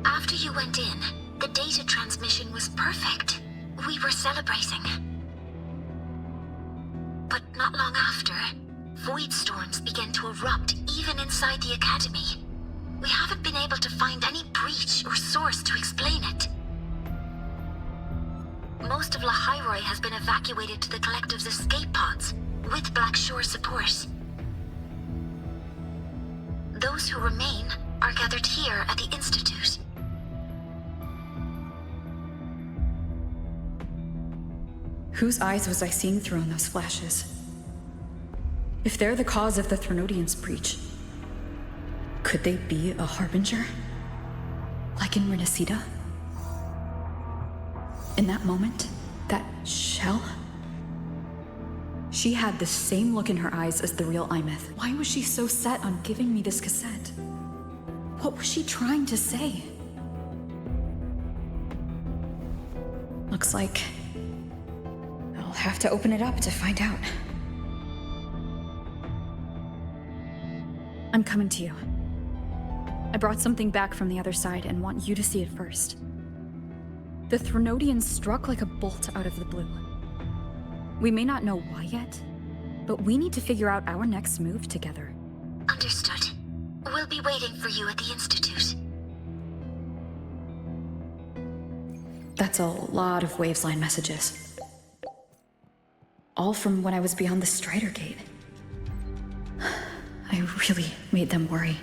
After you went in, the data transmission was perfect. We were celebrating. But not long after, void storms began to erupt even inside the Academy. We haven't been able to find any breach or source to explain it. Most of Lahai-Roi has been evacuated to the Collective's escape pods, with Black Shore support. Those who remain are gathered here at the Institute. Whose eyes was I seeing through in those flashes? If they're the cause of the Threnodians' breach, could they be a harbinger? Like in Renacida? In that moment, that shell? She had the same look in her eyes as the real Imeth. Why was she so set on giving me this cassette? What was she trying to say? Looks like I'll have to open it up to find out. I'm coming to you. I brought something back from the other side and want you to see it first. The Threnodians struck like a bolt out of the blue. We may not know why yet, but we need to figure out our next move together. Understood. We'll be waiting for you at the Institute. That's a lot of Waves line messages. All from when I was beyond the Strider Gate. I really made them worry.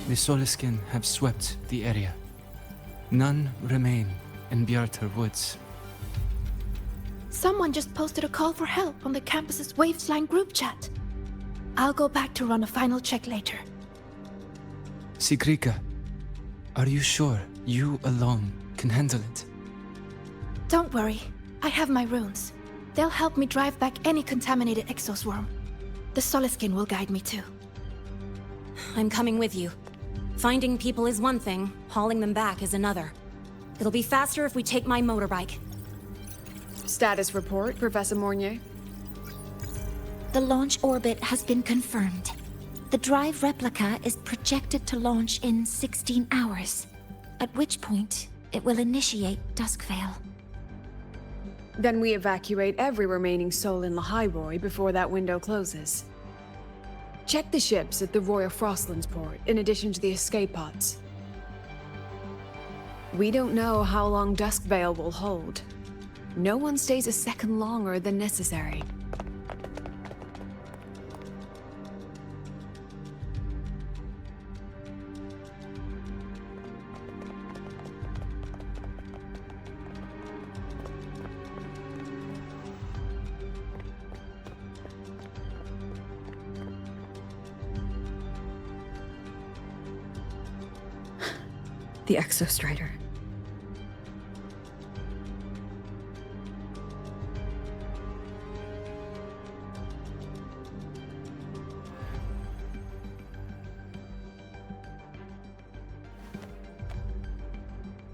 The Soliskin have swept the area. None remain in Bjartar Woods. Someone just posted a call for help on the campus's Wavesline group chat. I'll go back to run a final check later. Sigrika, are you sure you alone can handle it? Don't worry, I have my runes. They'll help me drive back any contaminated exoswarm. The Soliskin will guide me too. I'm coming with you. Finding people is one thing, hauling them back is another. It'll be faster if we take my motorbike. Status report, Professor Mornier. The launch orbit has been confirmed. The drive replica is projected to launch in 16 hours, at which point it will initiate Duskvale. Then we evacuate every remaining soul in Lahai-Roi before that window closes. Check the ships at the Royal Frostlands port, in addition to the escape pods. We don't know how long Duskvale will hold. No one stays a second longer than necessary. The Exostrider.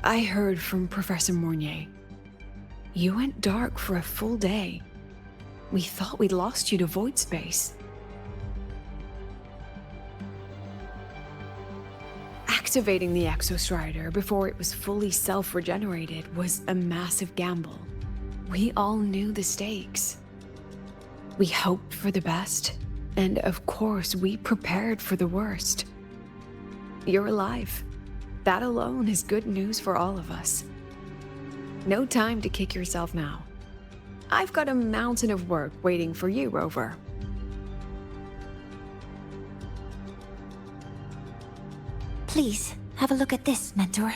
I heard from Professor Mornier. You went dark for a full day. We thought we'd lost you to void space. Activating the Exostrider before it was fully self-regenerated was a massive gamble. We all knew the stakes. We hoped for the best, and of course we prepared for the worst. You're alive. That alone is good news for all of us. No time to kick yourself now. I've got a mountain of work waiting for you, Rover. Please, have a look at this, Mentor.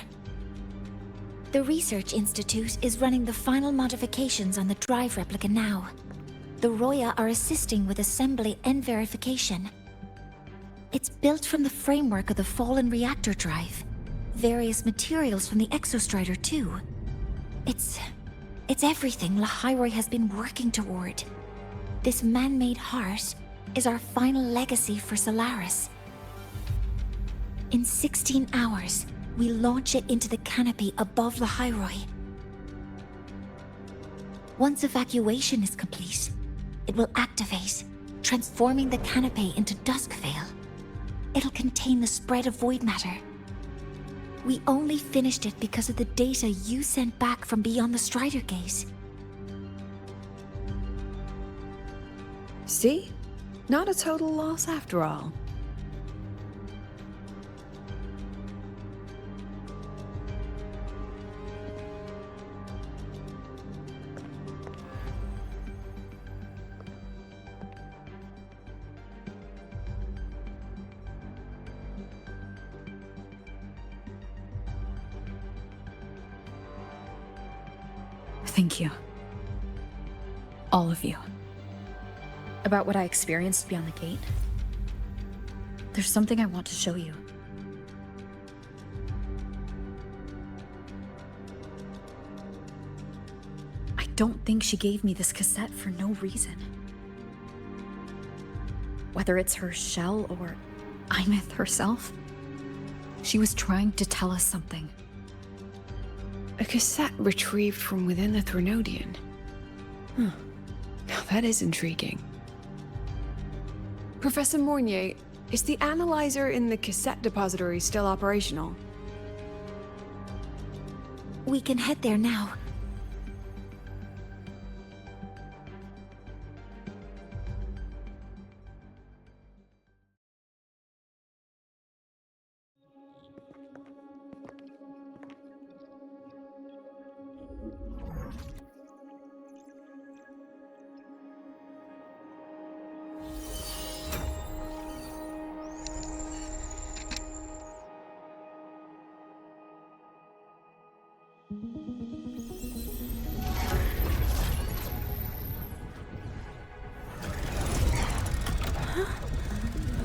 The Research Institute is running the final modifications on the drive replica now. The Roya are assisting with assembly and verification. It's built from the framework of the fallen reactor drive. Various materials from the Exostrider, too. It's everything Lahai-Roi has been working toward. This man-made heart is our final legacy for Solaris. In 16 hours, we launch it into the canopy above Lahai-Roi. Once evacuation is complete, it will activate, transforming the canopy into Duskvale. It'll contain the spread of void matter. We only finished it because of the data you sent back from beyond the Strider Gate. See? Not a total loss after all. Thank you. All of you. About what I experienced beyond the gate. There's something I want to show you. I don't think she gave me this cassette for no reason. Whether it's her shell or Imith herself, she was trying to tell us something. A cassette retrieved from within the Threnodian. Huh. Now that is intriguing. Professor Mornier, is the analyzer in the cassette depository still operational? We can head there now.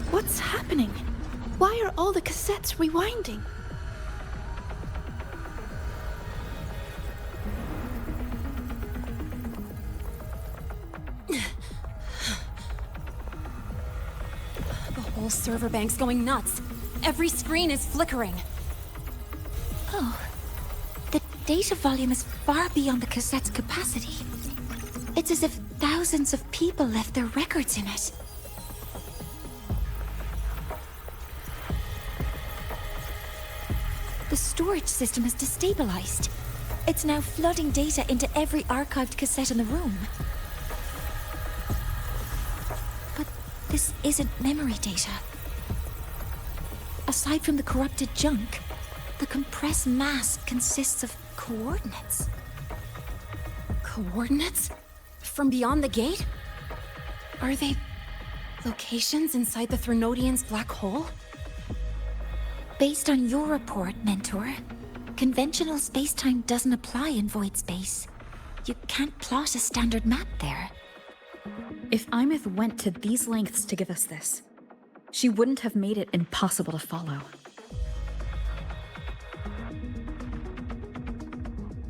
What's happening? Why are all the cassettes rewinding? The whole server bank's going nuts. Every screen is flickering. Oh. The data volume is far beyond the cassette's capacity. It's as if thousands of people left their records in it. The storage system is destabilized. It's now flooding data into every archived cassette in the room. But this isn't memory data. Aside from the corrupted junk, the compressed mass consists of coordinates. Coordinates? From beyond the gate? Are they locations inside the Threnodian's black hole? Based on your report, Mentor, conventional space-time doesn't apply in void space. You can't plot a standard map there. If Imith went to these lengths to give us this, she wouldn't have made it impossible to follow.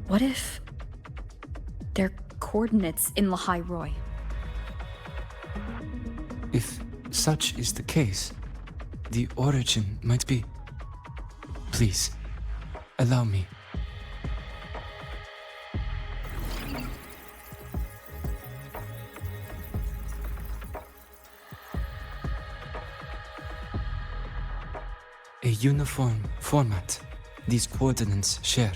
What if they're coordinates in Lahai-Roi? If such is the case, the origin might be... Please, allow me. A uniform format these coordinates share.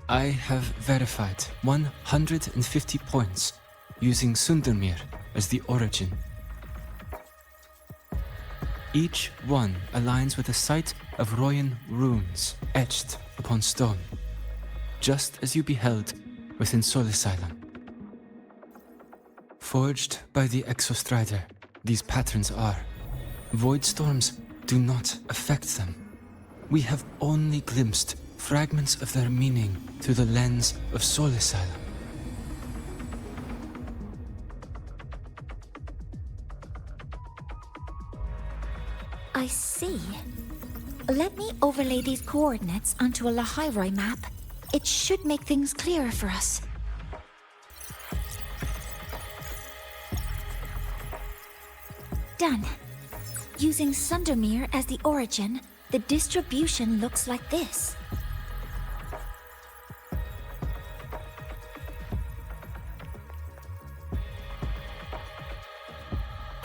I have verified 150 points using Sundermere as the origin. Each one aligns with a site of Royan runes etched upon stone, just as you beheld within Solisylum. Forged by the Exostrider, these patterns are. Void storms do not affect them. We have only glimpsed fragments of their meaning through the lens of Solisylum. I see. Let me overlay these coordinates onto a Lahai-Roi map. It should make things clearer for us. Done. Using Sundermere as the origin, the distribution looks like this.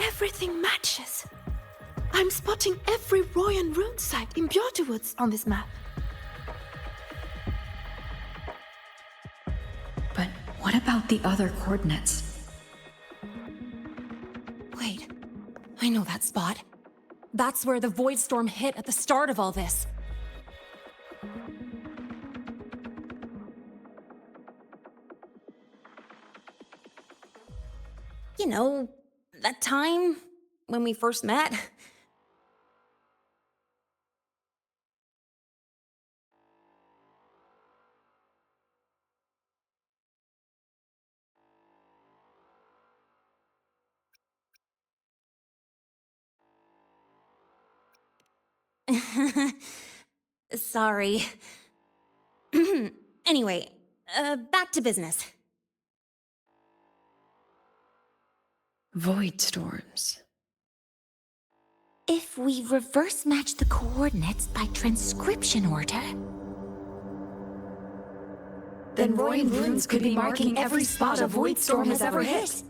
Everything matches. I'm spotting every Royan rune site in Bjorterwoods on this map. But what about the other coordinates? Wait, I know that spot. That's where the Void Storm hit at the start of all this. You know, that time when we first met? Sorry. Anyway, back to business. Void storms. If we reverse match the coordinates by transcription order... Then Royan runes could be marking every spot a Void Storm has ever hit.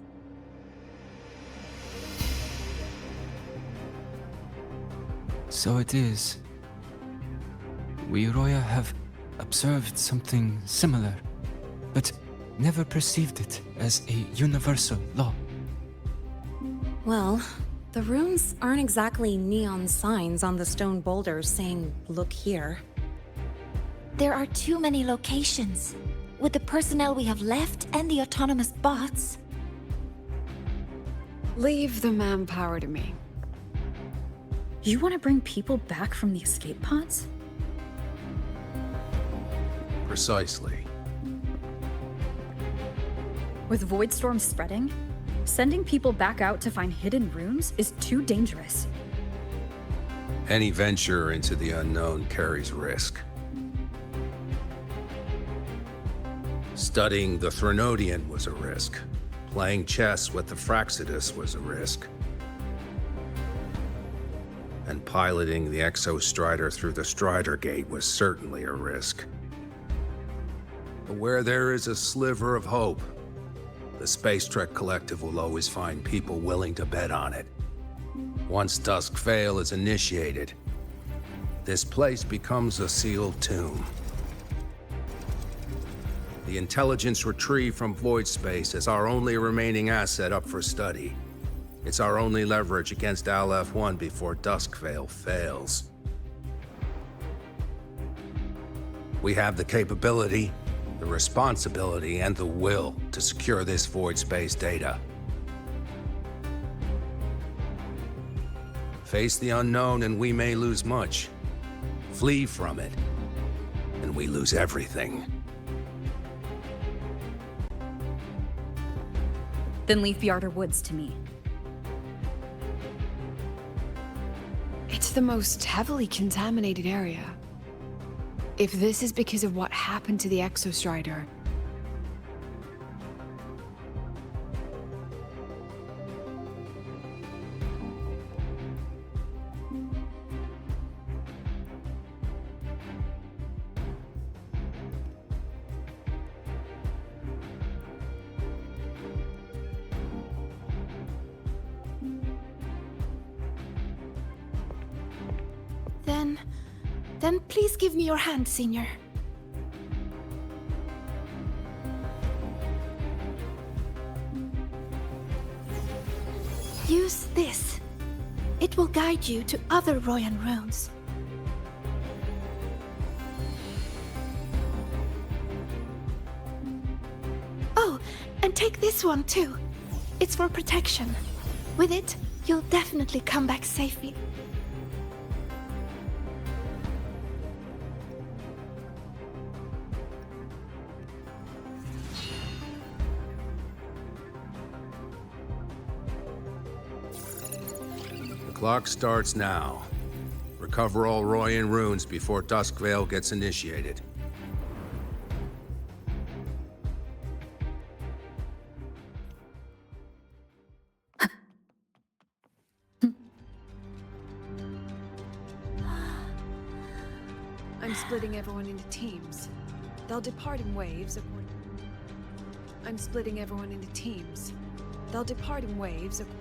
So it is. We Roya have observed something similar, but never perceived it as a universal law. Well, the runes aren't exactly neon signs on the stone boulders saying, "Look here." There are too many locations. With the personnel we have left and the autonomous bots... Leave the manpower to me. You want to bring people back from the escape pods? Precisely. With Void Storm spreading, sending people back out to find hidden runes is too dangerous. Any venture into the unknown carries risk. Studying the Threnodian was a risk. Playing chess with the Fraxidus was a risk. And piloting the Exostrider through the Strider Gate was certainly a risk. But where there is a sliver of hope, the Space Trek Collective will always find people willing to bet on it. Once Dusk Vale is initiated, this place becomes a sealed tomb. The intelligence retrieved from void space is our only remaining asset up for study. It's our only leverage against Aleph-1 before Dusk Vale fails. We have the capability, the responsibility, and the will to secure this void space data. Face the unknown and we may lose much. Flee from it, and we lose everything. Then leave Bjorterwoods to me. It's the most heavily contaminated area. If this is because of what happened to the Exostrider, Then please give me your hand, Senior. Use this. It will guide you to other Royan runes. Oh, and take this one too. It's for protection. With it, you'll definitely come back safely. Clock starts now. Recover all Royan runes before Duskvale gets initiated. I'm splitting everyone into teams. They'll depart in waves according... I'm splitting everyone into teams. They'll depart in waves according...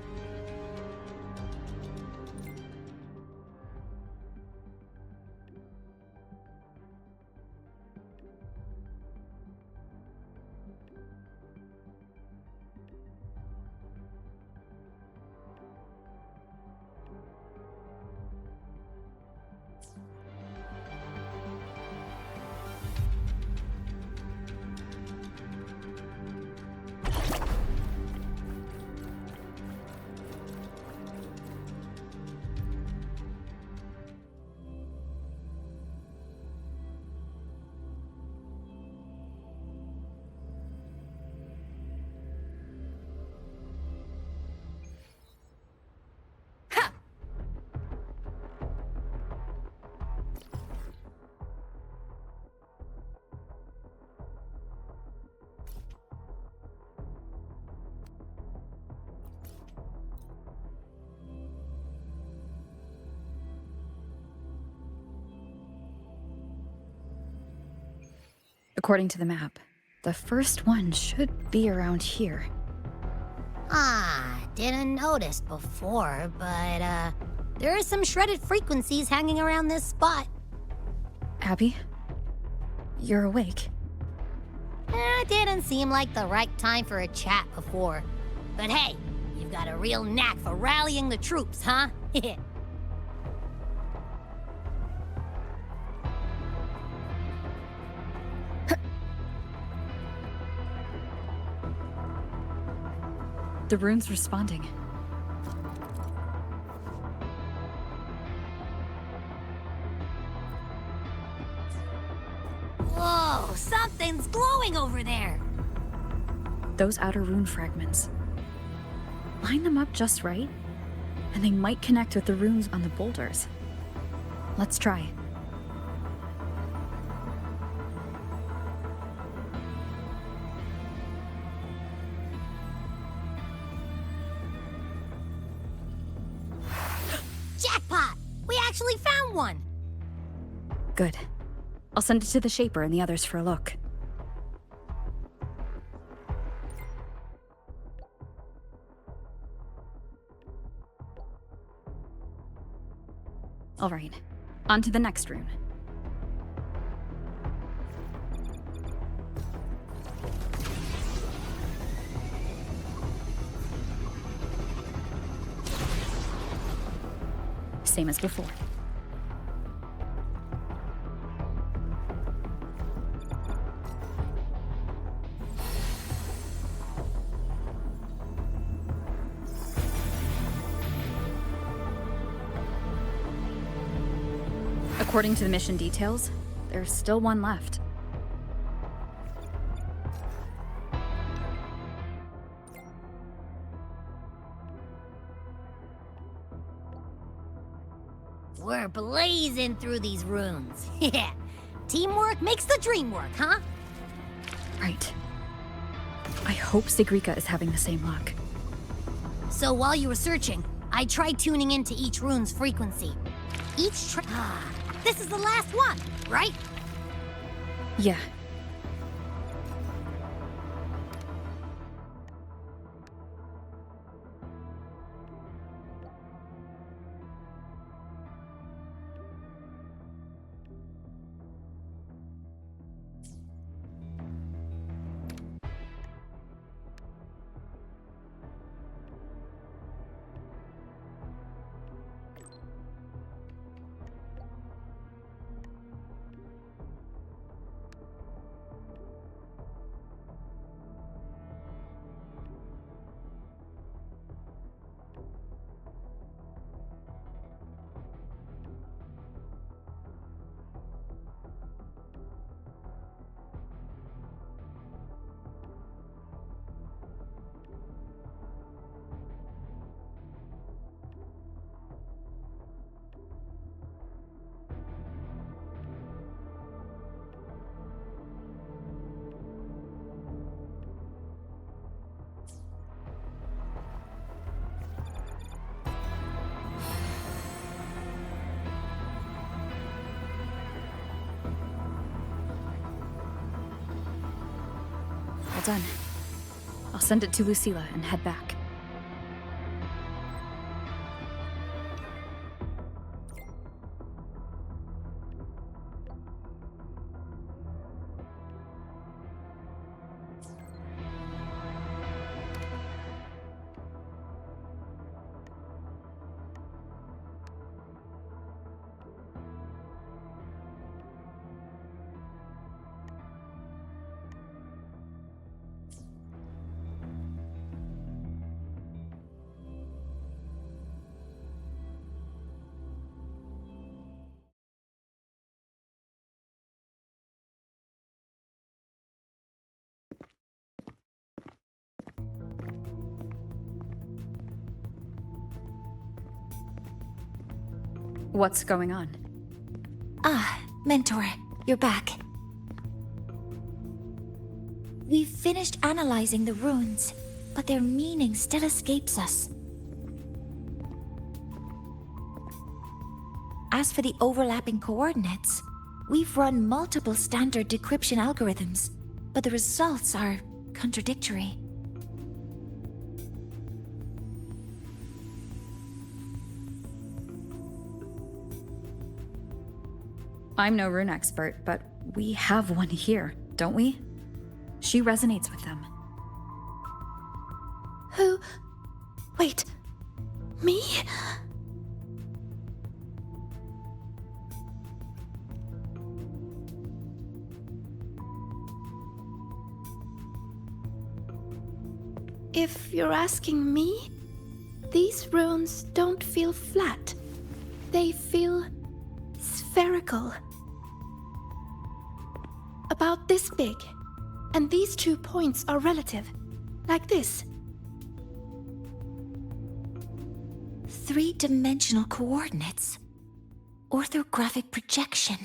According to the map, the first one should be around here. Didn't notice before, but, there are some shredded frequencies hanging around this spot. Abby? You're awake. Didn't seem like the right time for a chat before. But hey, you've got a real knack for rallying the troops, huh? The rune's responding. Whoa, something's glowing over there! Those outer rune fragments. Line them up just right, and they might connect with the runes on the boulders. Let's try. Jackpot! We actually found one! Good. I'll send it to the Shaper and the others for a look. All right, on to the next rune. Same as before. According to the mission details, there's still one left. We're blazing through these runes. Yeah. Teamwork makes the dream work, huh? Right. I hope Sigrika is having the same luck. So while you were searching, I tried tuning into each rune's frequency. This is the last one, right? Yeah. All done. I'll send it to Lucilla and head back. What's going on? Ah, Mentor, you're back. We've finished analyzing the runes, but their meaning still escapes us. As for the overlapping coordinates, we've run multiple standard decryption algorithms, but the results are contradictory. I'm no rune expert, but we have one here, don't we? She resonates with them. Who? Wait. Me? If you're asking me, these runes don't feel flat. They feel spherical. About this big. And these 2 points are relative. Like this. 3-dimensional coordinates. Orthographic projection.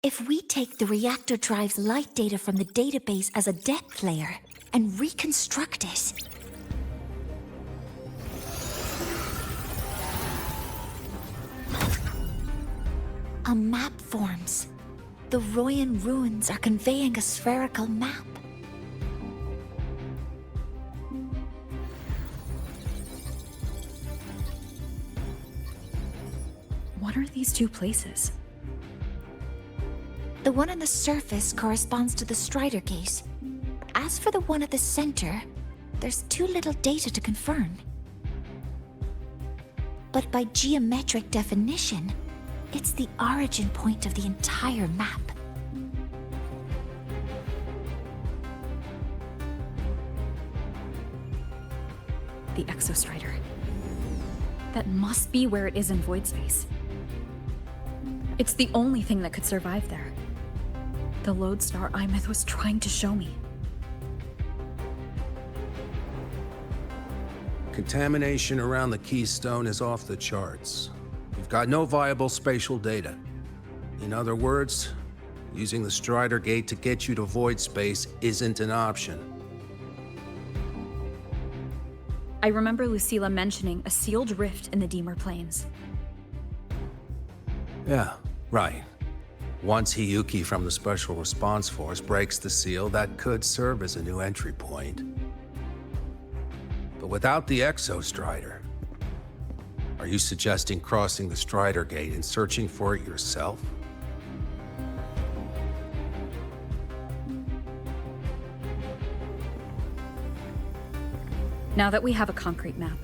If we take the reactor drive's light data from the database as a depth layer and reconstruct it, a map forms. The Royan ruins are conveying a spherical map. What are these 2 places? The one on the surface corresponds to the Strider case. As for the one at the center, there's too little data to confirm. But by geometric definition, it's the origin point of the entire map. The Exostrider. That must be where it is in void space. It's the only thing that could survive there. The lodestar Imeth was trying to show me. Contamination around the keystone is off the charts. We've got no viable spatial data. In other words, using the Strider Gate to get you to void space isn't an option. I remember Lucilla mentioning a sealed rift in the Deemer Plains. Yeah, right. Once Hiyuki from the Special Response Force breaks the seal, that could serve as a new entry point. But without the Exo-Strider, are you suggesting crossing the Strider Gate and searching for it yourself? Now that we have a concrete map,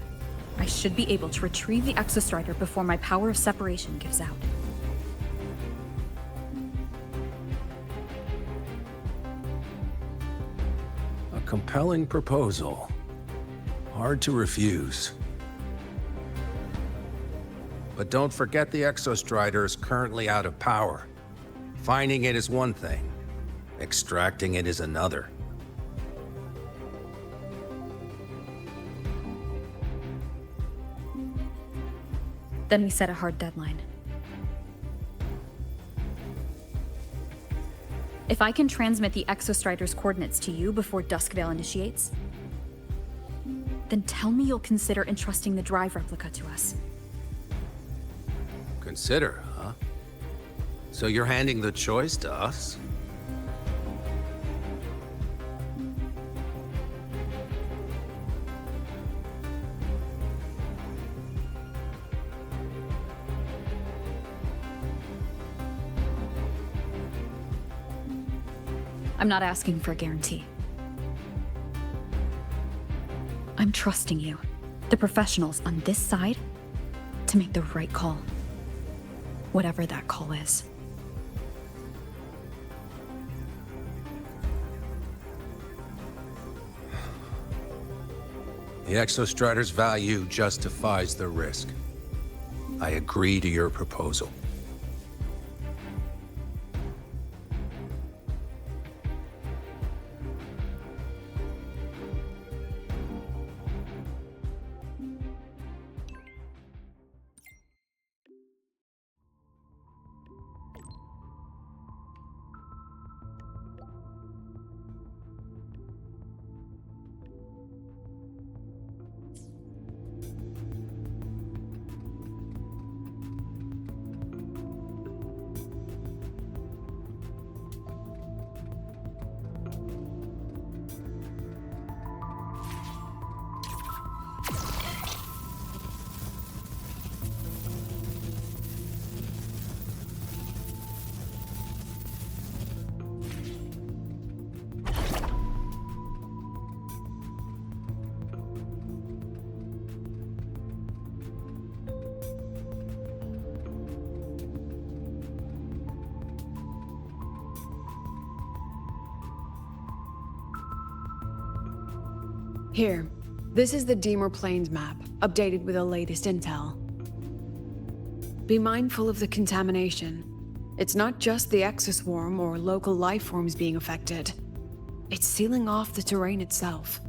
I should be able to retrieve the Exo-Strider before my power of separation gives out. A compelling proposal. Hard to refuse. But don't forget the Exo-Strider is currently out of power. Finding it is one thing. Extracting it is another. Then we set a hard deadline. If I can transmit the Exo-Strider's coordinates to you before Duskvale initiates, then tell me you'll consider entrusting the drive replica to us. Consider, huh? So you're handing the choice to us? I'm not asking for a guarantee. I'm trusting you, the professionals on this side, to make the right call. Whatever that call is. The Exo-Strider's value justifies the risk. I agree to your proposal. Here, this is the Deemer Plains map, updated with the latest intel. Be mindful of the contamination. It's not just the exoswarm or local life forms being affected. It's sealing off the terrain itself.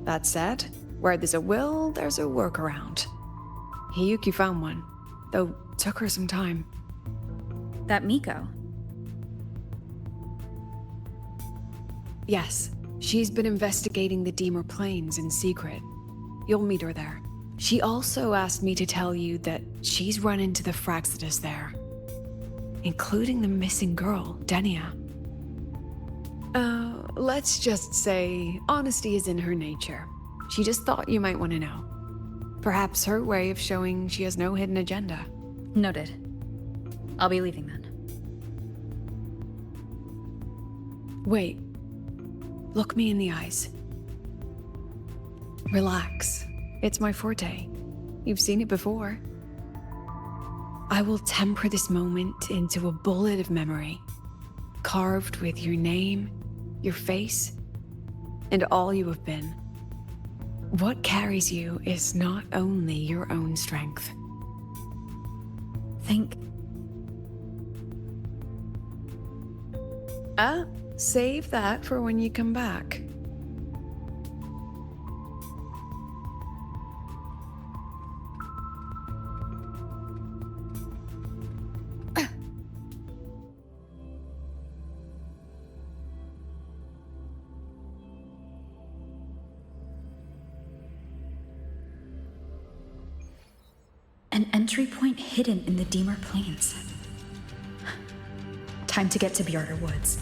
That said, where there's a will, there's a workaround. Hiyuki found one, though took her some time. That Miko? Yes. She's been investigating the Deemer Plains in secret. You'll meet her there. She also asked me to tell you that she's run into the Fraxidus there, including the missing girl, Denia. Let's just say honesty is in her nature. She just thought you might want to know. Perhaps her way of showing she has no hidden agenda. Noted. I'll be leaving then. Wait. Look me in the eyes. Relax. It's my forte. You've seen it before. I will temper this moment into a bullet of memory, carved with your name, your face, and all you have been. What carries you is not only your own strength. Think. Save that for when you come back. An entry point hidden in the Deemer Plains. Time to get to Bjarter Woods.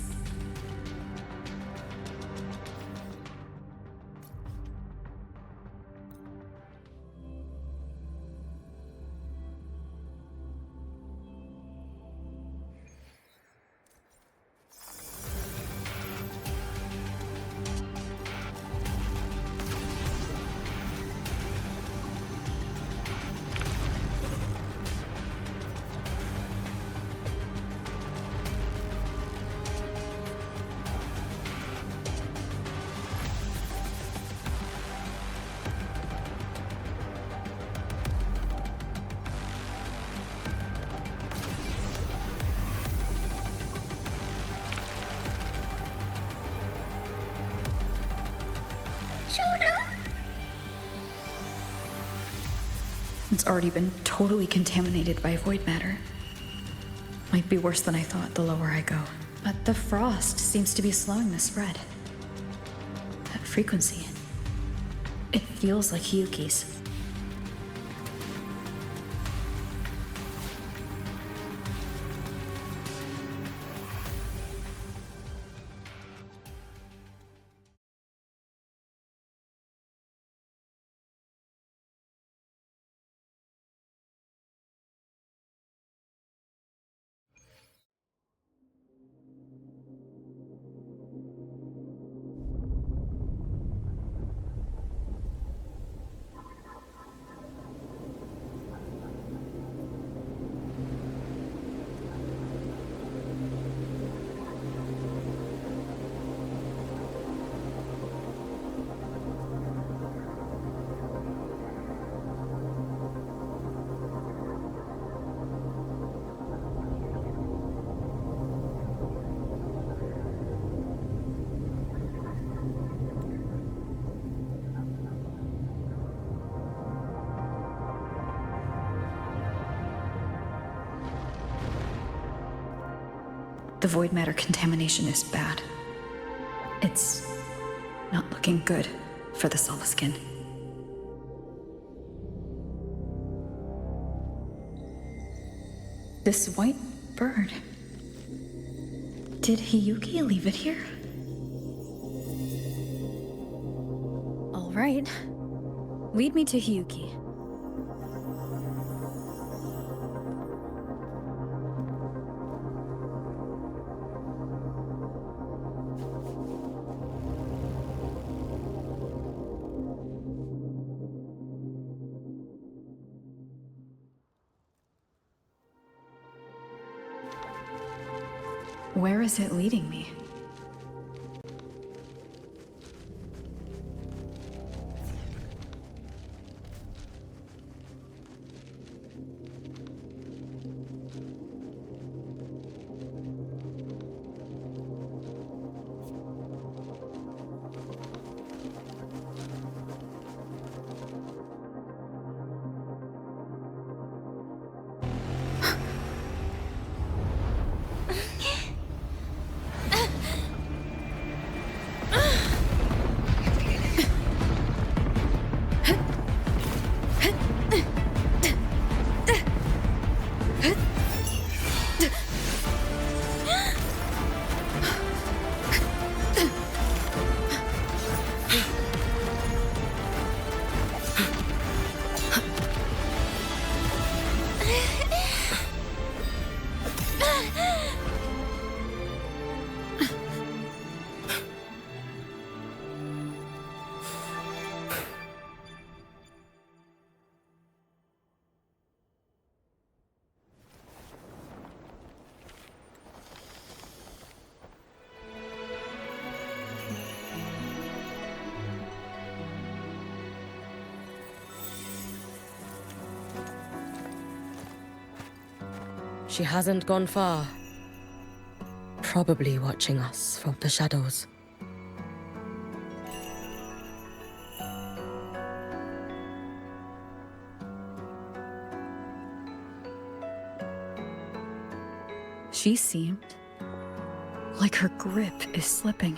It's already been totally contaminated by void matter. Might be worse than I thought the lower I go. But the frost seems to be slowing the spread. That frequency. It feels like Hiyuki's. The void matter contamination is bad. It's not looking good for the Solaskin. This white bird. Did Hiyuki leave it here? All right. Lead me to Hiyuki. Where is it leading me? She hasn't gone far. Probably watching us from the shadows. She seemed like her grip is slipping.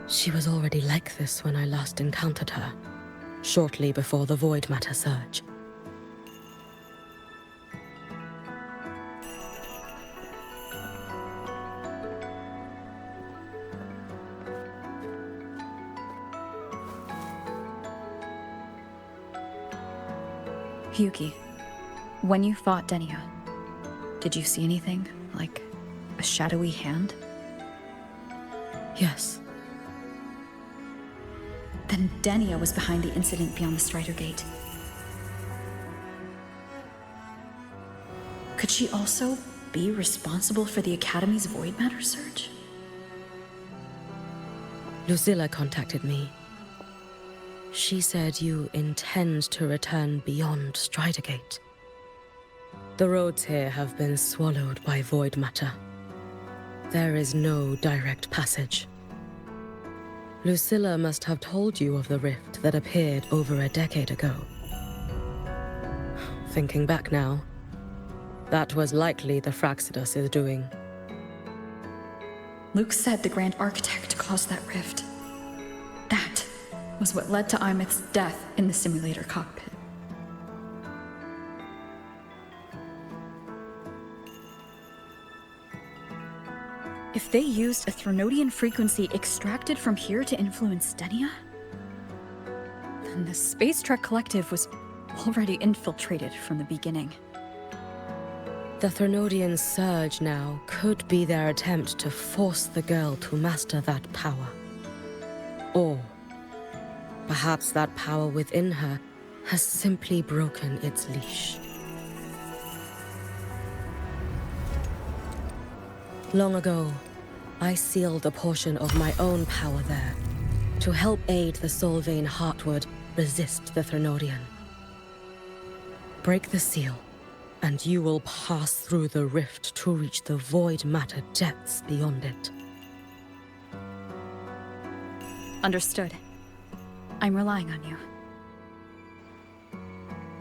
She was already like this when I last encountered her, shortly before the void matter surge. Yuki, when you fought Denia, did you see anything, like a shadowy hand? Yes. Then Denia was behind the incident beyond the Strider Gate. Could she also be responsible for the Academy's void matter surge? Lucilla contacted me. She said you intend to return beyond Strider Gate. The roads here have been swallowed by void matter. There is no direct passage. Lucilla must have told you of the rift that appeared over a decade ago. Thinking back now, that was likely the Fraxidus' doing. Luke said the Grand Architect caused that rift. That was what led to Imith's death in the simulator cockpit. If they used a Threnodian frequency extracted from here to influence Denia, then the Space Trek Collective was already infiltrated from the beginning. The Threnodian surge now could be their attempt to force the girl to master that power. Or perhaps that power within her has simply broken its leash. Long ago, I sealed a portion of my own power there to help aid the Solvane Heartwood resist the Threnodian. Break the seal, and you will pass through the rift to reach the void matter depths beyond it. Understood. I'm relying on you.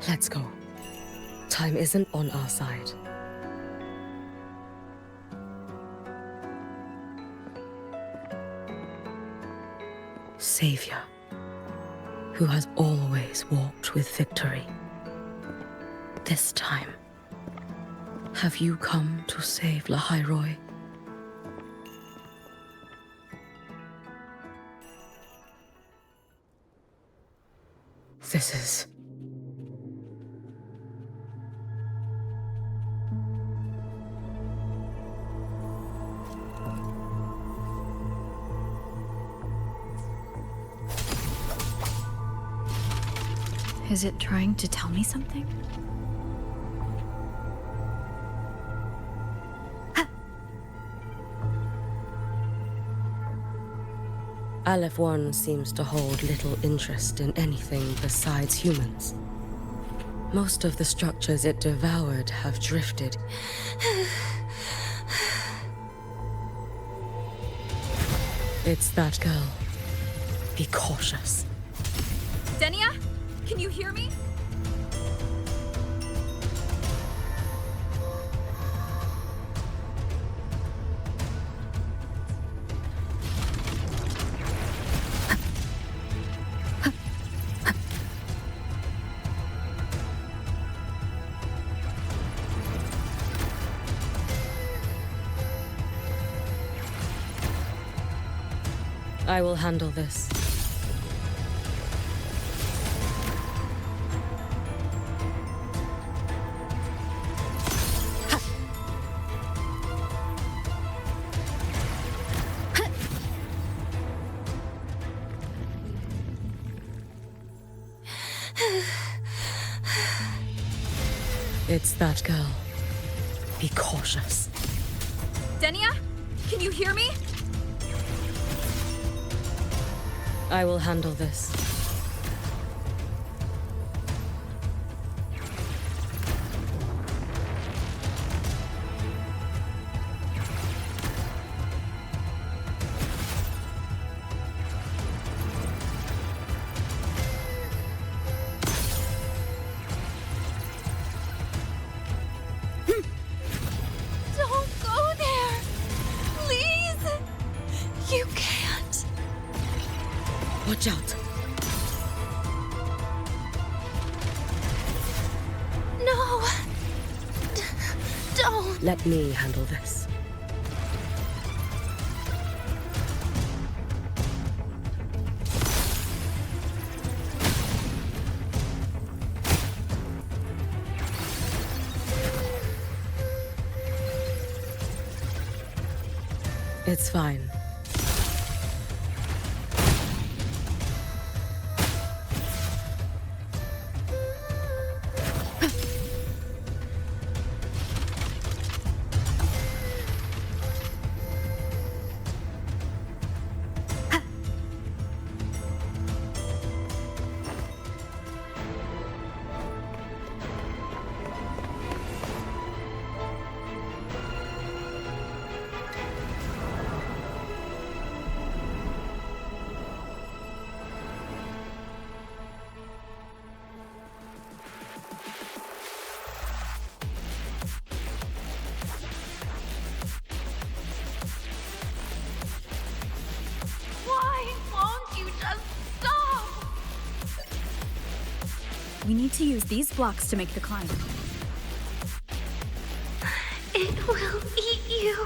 Let's go. Time isn't on our side. Savior, who has always walked with victory. This time, have you come to save Lahai-Roi? This is... Is it trying to tell me something? Aleph 1 seems to hold little interest in anything besides humans. Most of the structures it devoured have drifted. It's that girl. Be cautious. Denia? Can you hear me? I will handle this. It's that girl. Be cautious. Denia? Can you hear me? I will handle this. Don't go there! Please! You can't! Watch out! No! Don't! Let me handle this. It's fine. Why won't you just stop? We need to use these blocks to make the climb. It will eat you.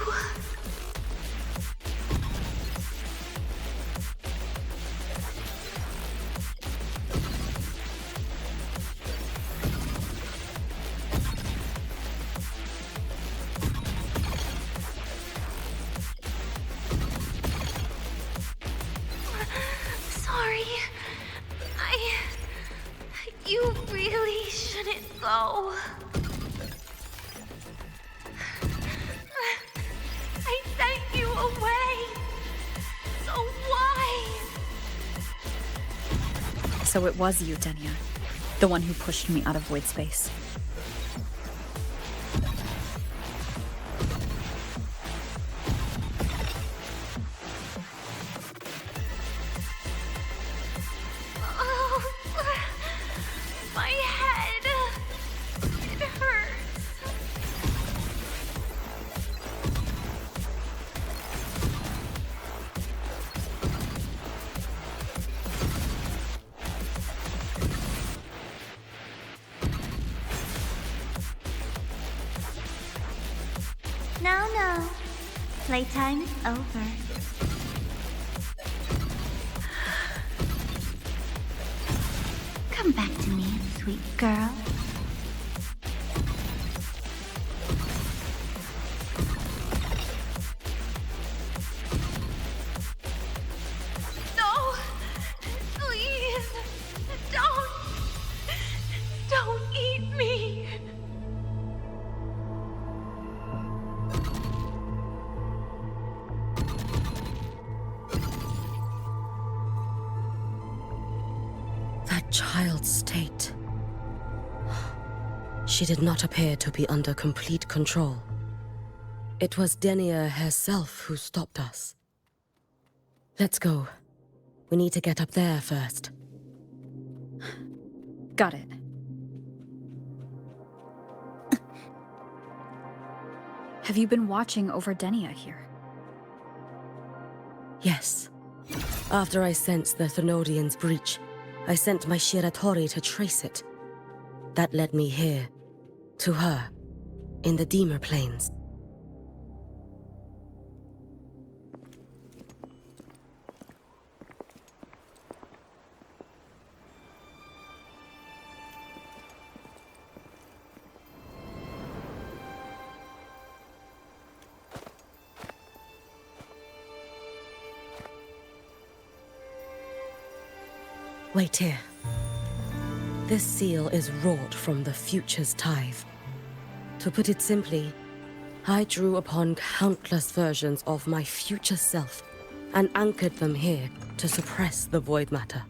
Sorry. You really shouldn't go. I sent you away. So why? So it was you, Denia. The one who pushed me out of void space. Oh, my head. It hurts. No. Playtime is over. Come back to me, sweet girl. No! Please! Don't eat me! That child's state. She did not appear to be under complete control. It was Denia herself who stopped us. Let's go. We need to get up there first. Got it. Have you been watching over Denia here? Yes. After I sensed the Thenodian's breach, I sent my Shiratori to trace it. That led me here, to her, in the Deemer Plains. Wait here. This seal is wrought from the future's tithe. To put it simply, I drew upon countless versions of my future self and anchored them here to suppress the void matter.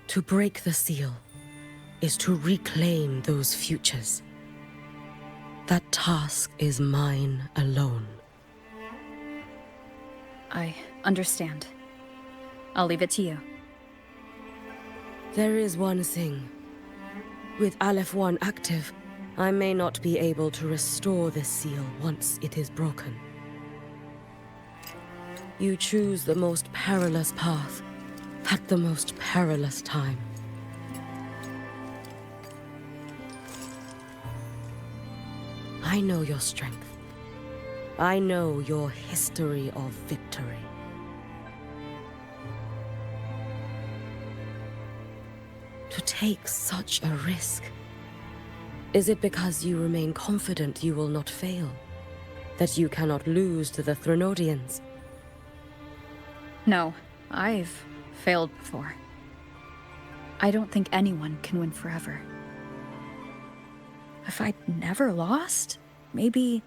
To break the seal is to reclaim those futures. That task is mine alone. I understand. I'll leave it to you. There is one thing. With Aleph 1 active, I may not be able to restore this seal once it is broken. You choose the most perilous path at the most perilous time. I know your strength. I know your history of victory. To take such a risk? Is it because you remain confident you will not fail? That you cannot lose to the Threnodians? No, I've failed before. I don't think anyone can win forever. If I'd never lost, maybe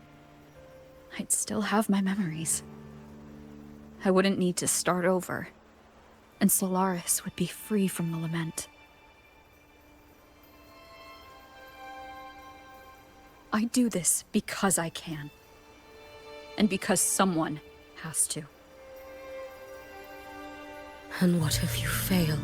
I'd still have my memories. I wouldn't need to start over, and Solaris would be free from the lament. I do this because I can, and because someone has to. And what if you fail?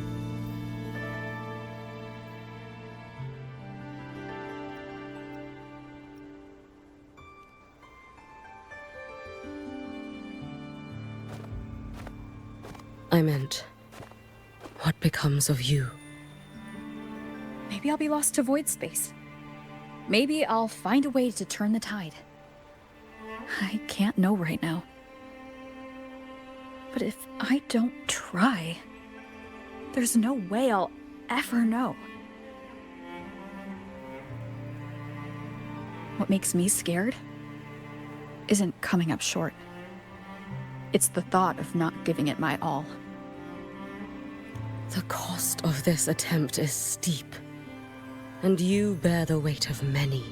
I meant, what becomes of you? Maybe I'll be lost to void space. Maybe I'll find a way to turn the tide. I can't know right now. But if I don't try, there's no way I'll ever know. What makes me scared isn't coming up short. It's the thought of not giving it my all. The cost of this attempt is steep, and you bear the weight of many.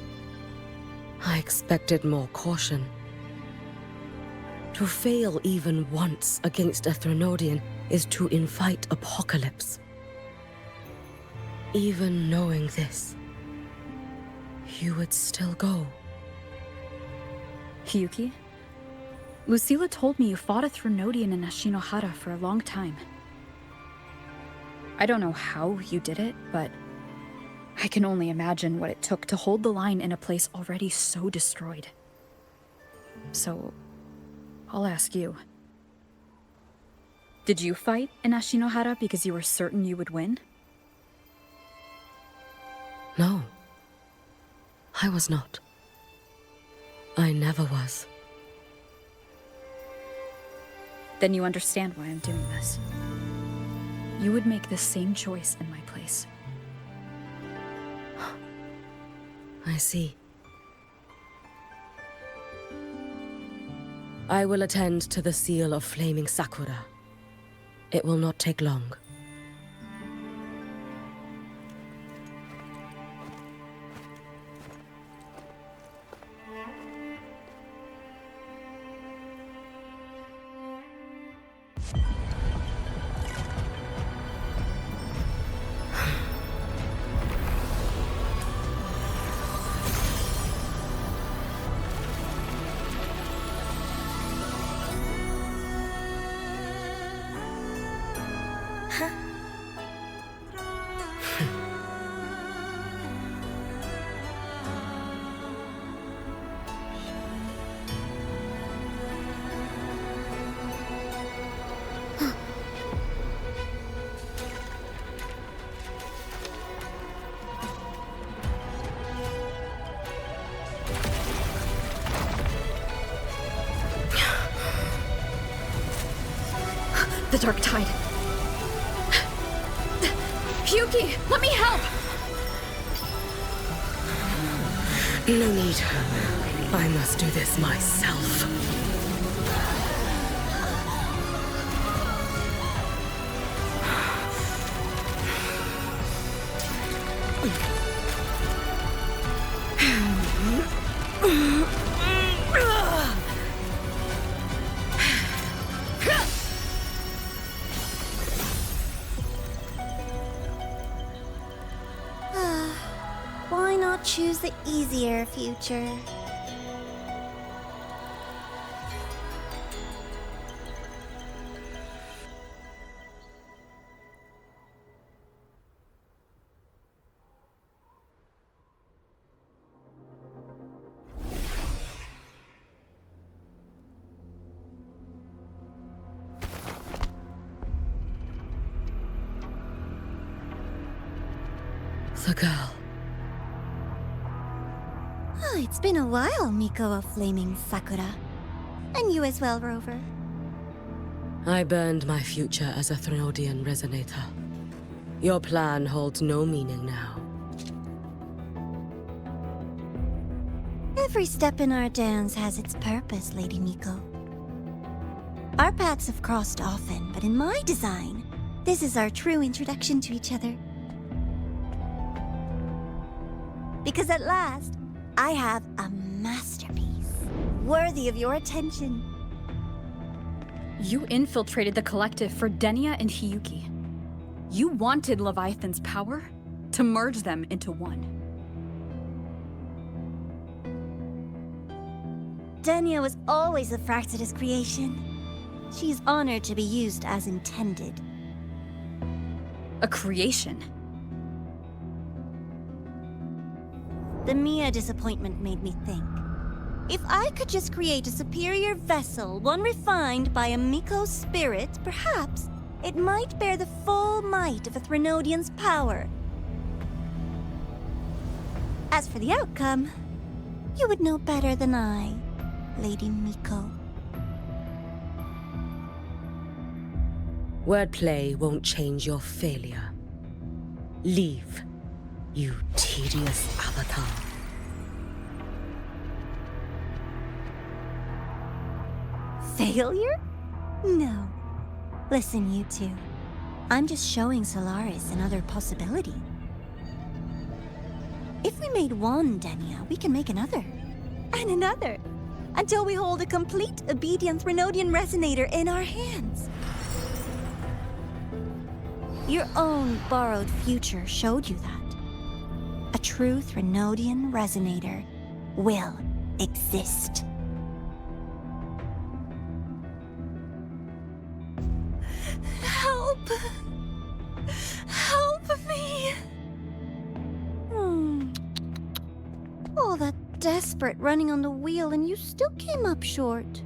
I expected more caution. To fail even once against a Threnodian is to invite apocalypse. Even knowing this, you would still go. Yuki? Lucilla told me you fought a Threnodian in Ashinohara for a long time. I don't know how you did it, but I can only imagine what it took to hold the line in a place already so destroyed. So, I'll ask you. Did you fight in Ashinohara because you were certain you would win? No. I was not. I never was. Then you understand why I'm doing this. You would make the same choice in my place. I see. I will attend to the seal of Flaming Sakura. It will not take long. The Dark Tide. Yuki, let me help! No need. I must do this myself. Why not choose the easier future? The girl. Oh, it's been a while, Miko of Flaming Sakura. And you as well, Rover. I burned my future as a Threnodian resonator. Your plan holds no meaning now. Every step in our dance has its purpose, Lady Miko. Our paths have crossed often, but in my design, this is our true introduction to each other. Because at last, I have a masterpiece, worthy of your attention. You infiltrated the collective for Denia and Hiyuki. You wanted Leviathan's power to merge them into one. Denia was always a Fraxidus creation. She is honored to be used as intended. A creation? The Mia disappointment made me think. If I could just create a superior vessel, one refined by a Miko's spirit, perhaps it might bear the full might of a Threnodian's power. As for the outcome, you would know better than I, Lady Miko. Wordplay won't change your failure. Leave, you tedious avatar. Failure? No. Listen, you two. I'm just showing Solaris another possibility. If we made one Denia, we can make another. And another. Until we hold a complete obedient Threnodian resonator in our hands. Your own borrowed future showed you that. A true Threnodian resonator will exist. Help! Help me! All that desperate running on the wheel and you still came up short.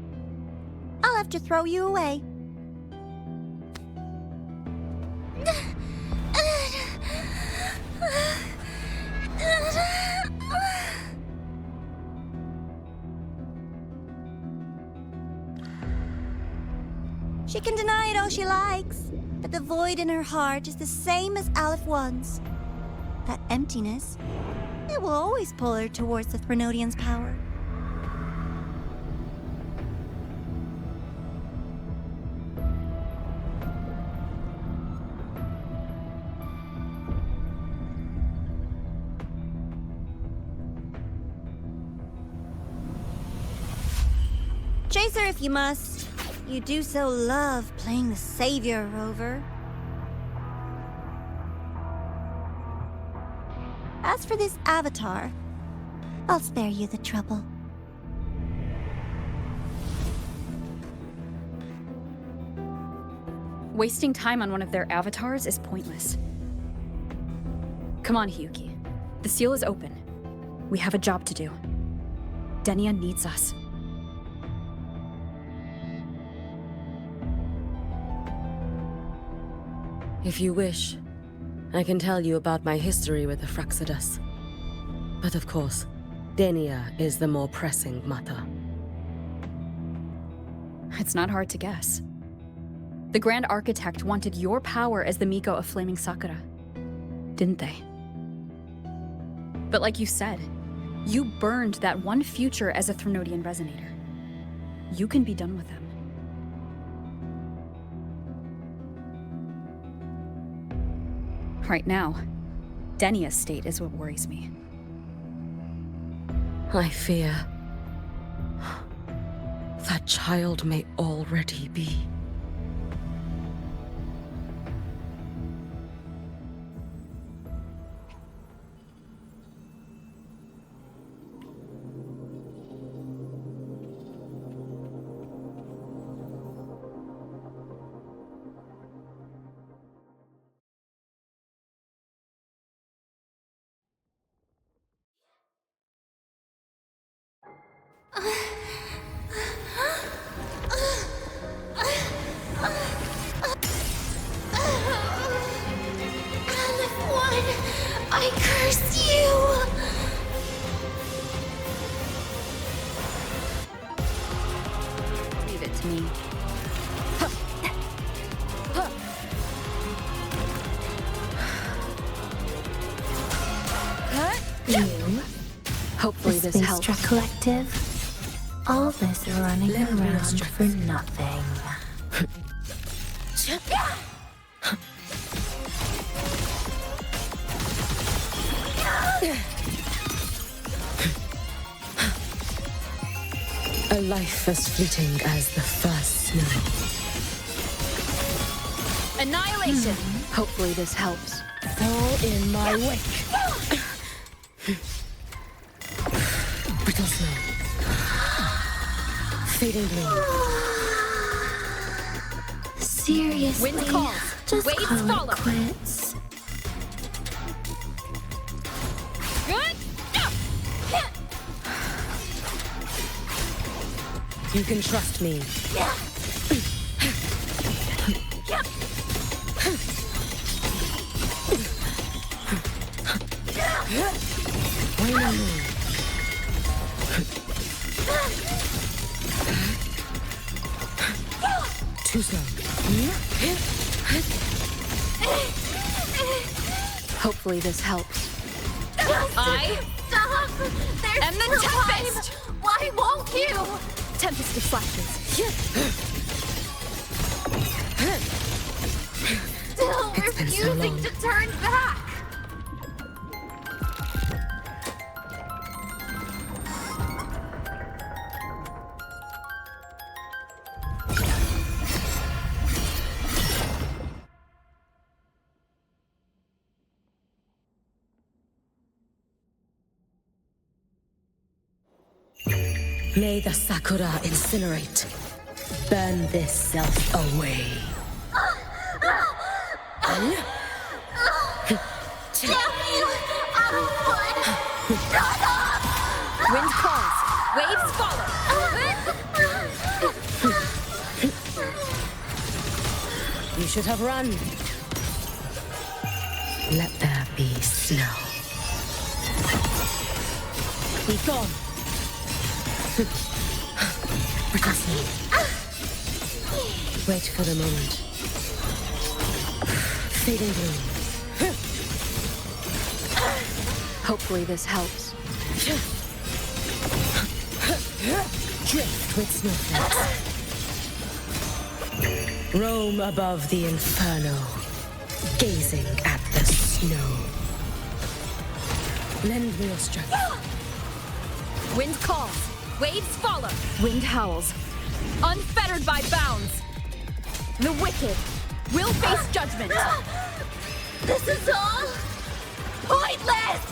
I'll have to throw you away. She can deny it all she likes, but the void in her heart is the same as Aleph One's. That emptiness, it will always pull her towards the Threnodian's power. Chase her if you must. You do so love playing the savior, Rover. As for this avatar, I'll spare you the trouble. Wasting time on one of their avatars is pointless. Come on, Hiyuki. The seal is open. We have a job to do. Denia needs us. If you wish, I can tell you about my history with the Fraxidus. But of course, Denia is the more pressing matter. It's not hard to guess. The Grand Architect wanted your power as the Miko of Flaming Sakura, didn't they? But like you said, you burned that one future as a Threnodian resonator. You can be done with them. Right now, Denia's state is what worries me. I fear that child may already be. I curse you! Leave it to me. You, hopefully this Space helps. Trek Collective. All this running around for nothing. A life as fleeting as the first snow. Annihilation! Hopefully this helps. Fall in my wake. Brittle snow. Fading bloom. Seriously, Wind calls. just Waves call follow. it quits. Good? You can trust me. Why not me? Too slow. Hopefully this helps. I stop! There's am the still Tempest! time. Why won't you? Tempest of flashes. Still refusing to turn back! May the Sakura incinerate. Burn this self away. Damn you! Out of wood! Shut up! Wind calls. Waves follow. You should have run. Let there be snow. Be gone. Brittle snow. Wait for the moment. Fading bloom. Hopefully this helps. Drift with snowflakes. Roam above the inferno, gazing at the snow. Lend me your strength. Wind calls. Waves follow. Wind howls. Unfettered by bounds. The wicked will face judgment. This is all pointless!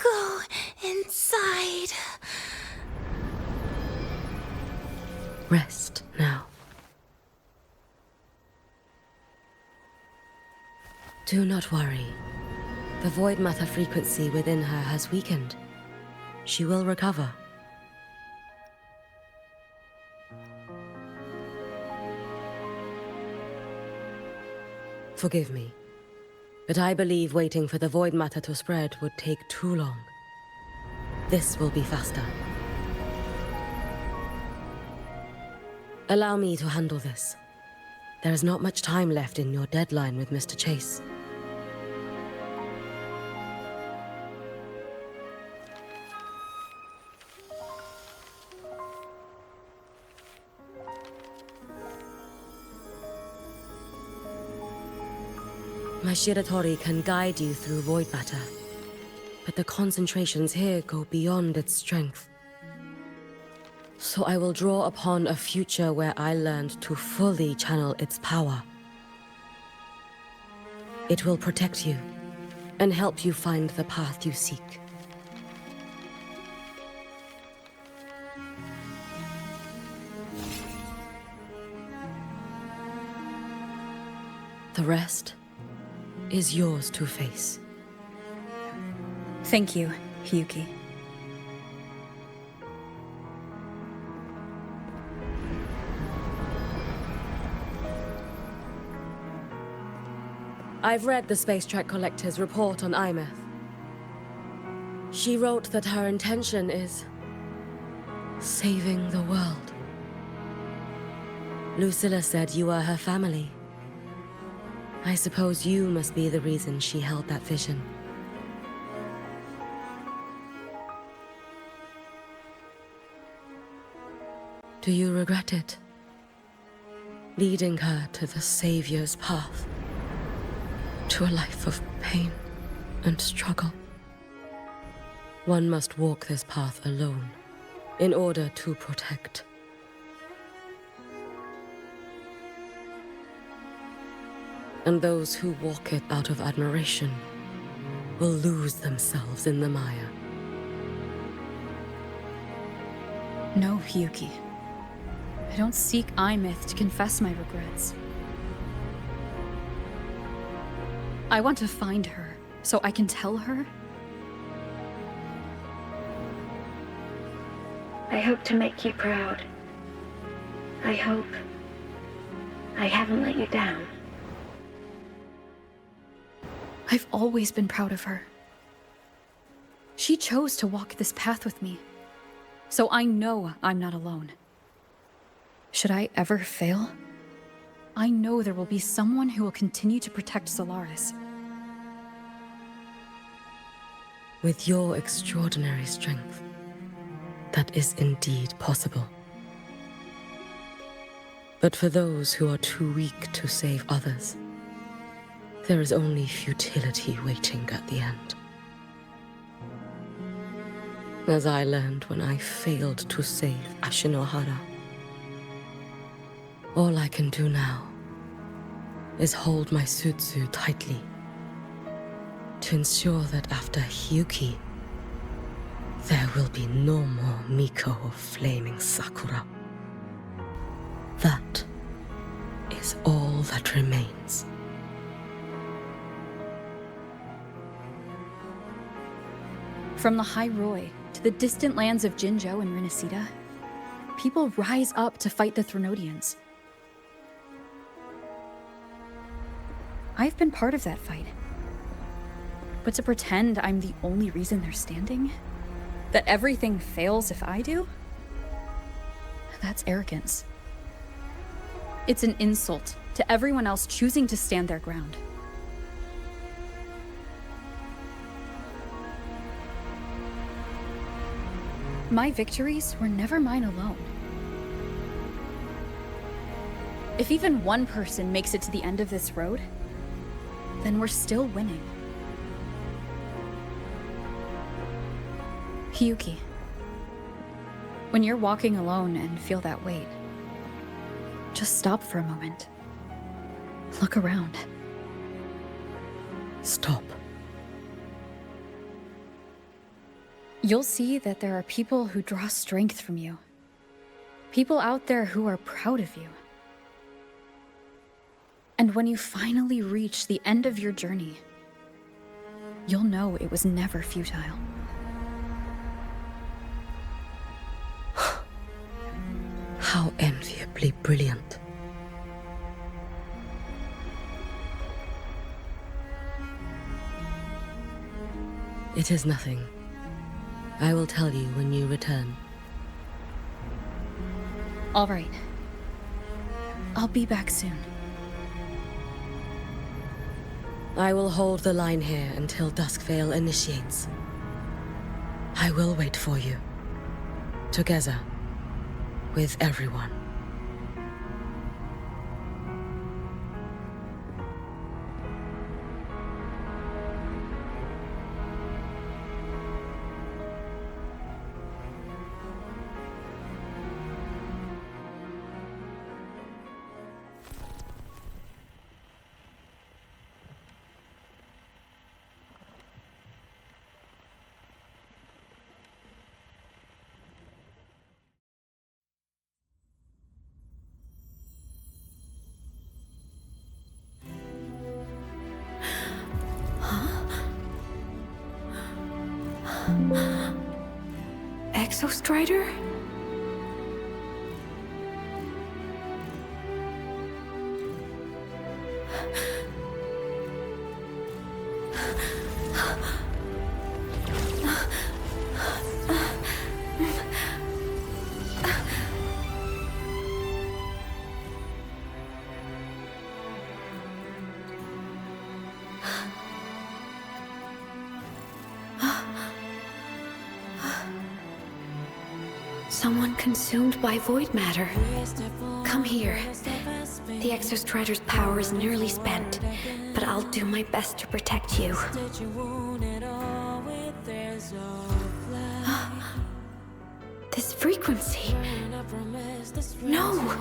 Go inside. Rest now. Do not worry. The void matter frequency within her has weakened. She will recover. Forgive me, but I believe waiting for the void matter to spread would take too long. This will be faster. Allow me to handle this. There is not much time left in your deadline with Mr. Chase. My Shiratori can guide you through void matter, but the concentrations here go beyond its strength. So I will draw upon a future where I learned to fully channel its power. It will protect you and help you find the path you seek. The rest is yours to face. Thank you, Hiyuki. I've read the Space Track Collector's report on Imeth. She wrote that her intention is saving the world. Lucilla said you are her family. I suppose you must be the reason she held that vision. Do you regret it? Leading her to the Savior's path? To a life of pain and struggle? One must walk this path alone in order to protect. And those who walk it out of admiration will lose themselves in the mire. No, Hiyuki. I don't seek Imeth to confess my regrets. I want to find her, so I can tell her. I hope to make you proud. I hope I haven't let you down. I've always been proud of her. She chose to walk this path with me, so I know I'm not alone. Should I ever fail, I know there will be someone who will continue to protect Solaris. With your extraordinary strength, that is indeed possible. But for those who are too weak to save others, there is only futility waiting at the end. As I learned when I failed to save Ashinohara. All I can do now is hold my Sutsu tightly to ensure that after Hiyuki, there will be no more Miko of Flaming Sakura. That is all that remains. From Lahai-Roi to the distant lands of Jinzhou and Rinasida, people rise up to fight the Threnodians. I've been part of that fight. But to pretend I'm the only reason they're standing? That everything fails if I do? That's arrogance. It's an insult to everyone else choosing to stand their ground. My victories were never mine alone. If even one person makes it to the end of this road, then we're still winning. Hiyuki, when you're walking alone and feel that weight, just stop for a moment. Look around. Stop. You'll see that there are people who draw strength from you. People out there who are proud of you. And when you finally reach the end of your journey, you'll know it was never futile. How enviably brilliant. It is nothing. I will tell you when you return. All right. I'll be back soon. I will hold the line here until Duskvale initiates. I will wait for you. Together. With everyone. Exostrider? Someone consumed by void matter. Come here. The Exostrider's power is nearly spent, but I'll do my best to protect you. This frequency. No!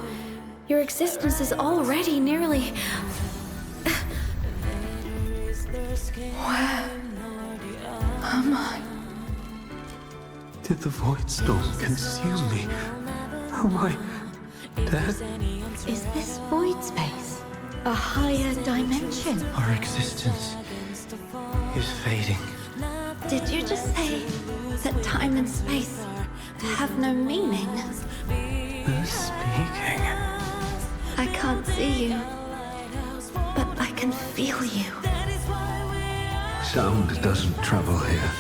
Your existence is already nearly... Where am I? Did the Void Storm consume me? Am I dead? Is this void space a higher dimension? Our existence is fading. Did you just say that time and space have no meaning? Who's speaking? I can't see you, but I can feel you. Sound doesn't travel here.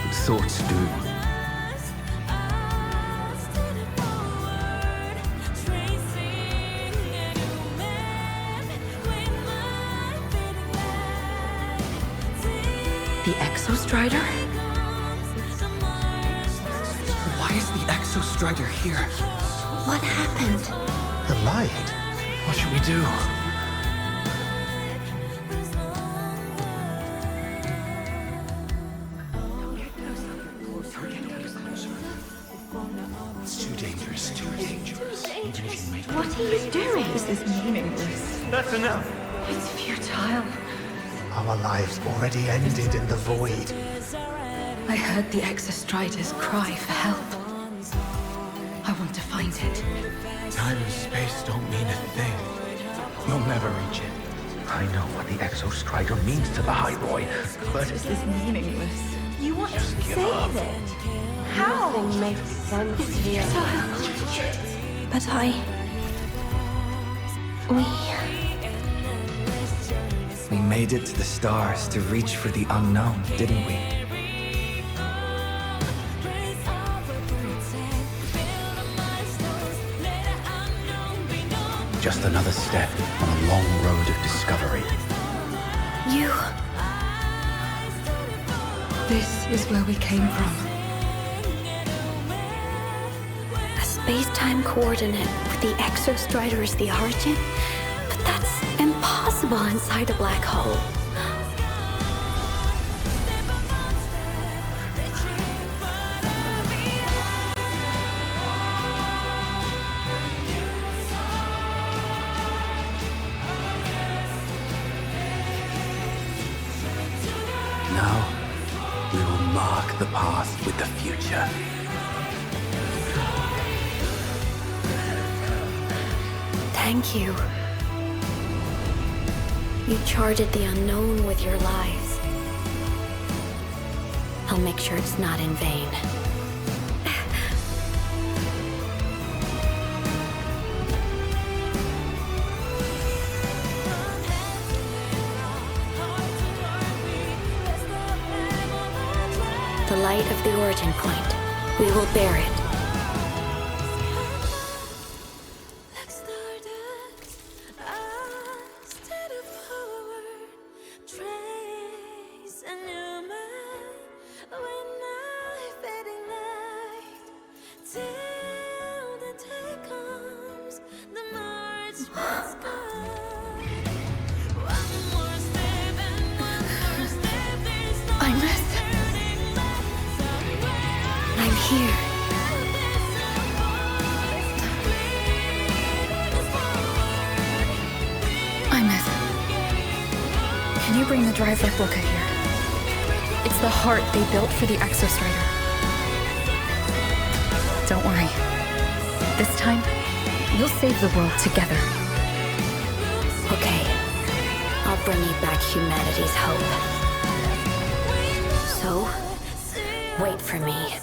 But thoughts do. The Exostrider? Why is the Exostrider here? What happened? The light. What should we do? It's too dangerous, too dangerous. What are you doing? This is meaningless. That's enough. It's futile. Our lives already ended in the void. I heard the Exostrider's cry for help. I want to find it. Time and space don't mean a thing. You'll never reach it. I know what the Exostrider means to the Lahai-Roi, but This is meaningless. You want to just give up. save it? How? Nothing makes sense It's here. futile. But We made it to the stars to reach for the unknown, didn't we? Just another step on a long road of discovery. You... This is where we came from. a space-time coordinate with the Exostrider as the origin? But that's impossible inside a black hole. Now, we will mark the path with the future. Thank you. You charted the unknown with your lives. I'll make sure it's not in vain. The light of the origin point. We will bear it. you bring the drive replica here? It's the heart they built for the Exostrider. Don't worry. This time, we'll save the world together. Okay. I'll bring you back humanity's hope. So, wait for me.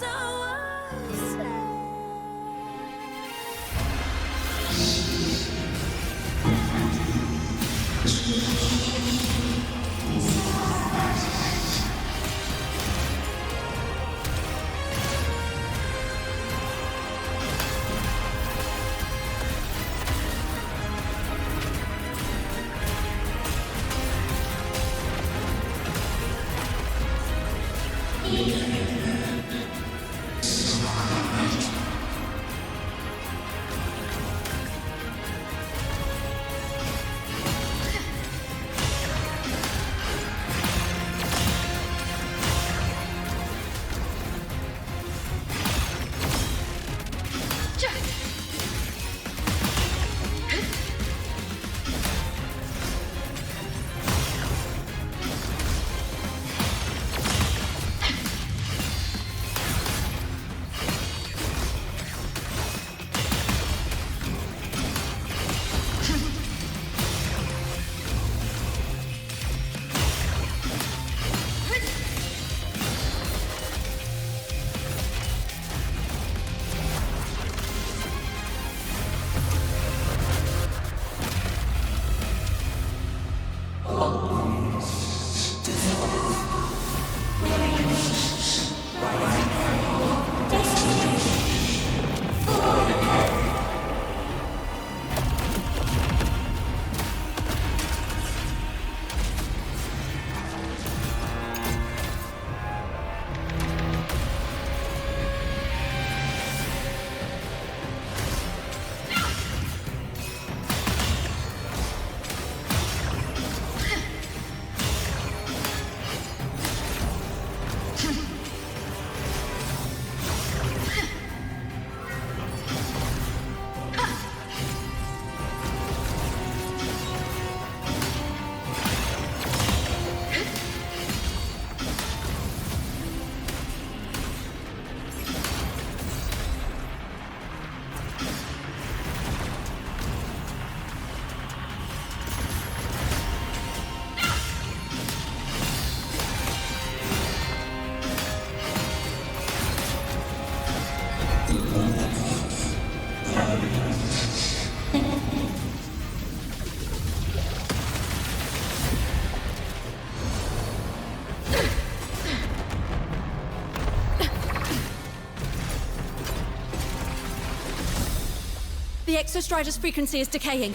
The Exostrider's frequency is decaying.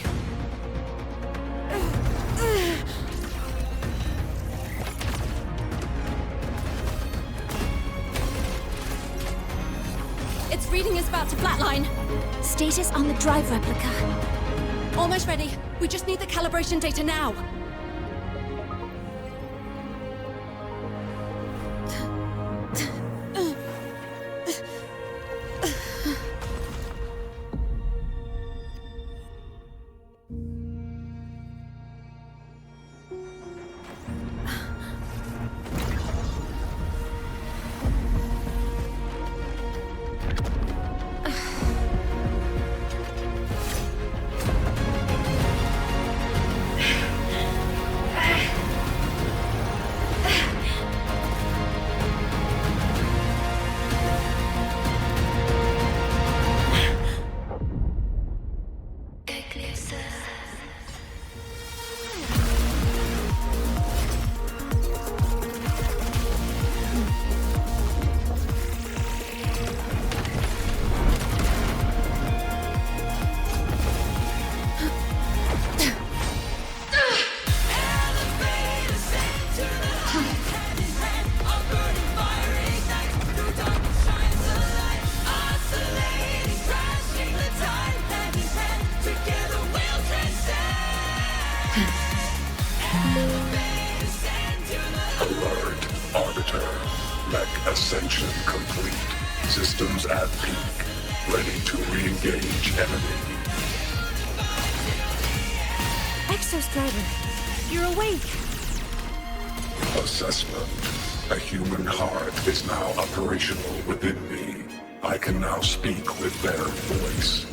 Its reading is about to flatline. Status on the drive replica. Almost ready. We just need the calibration data now. Ascension complete. Systems at peak. Ready to re-engage enemy. Exostrider, you're awake. Assessment. A human heart is now operational within me. I can now speak with their voice.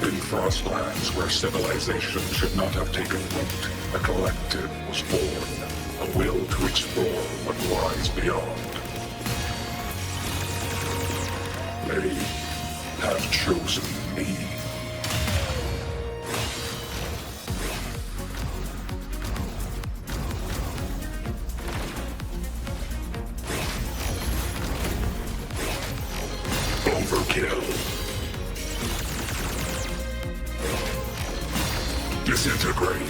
In Frostlands, where civilization should not have taken root, a collective was born. A will to explore what lies beyond. They have chosen me. Overkill. Disintegrate.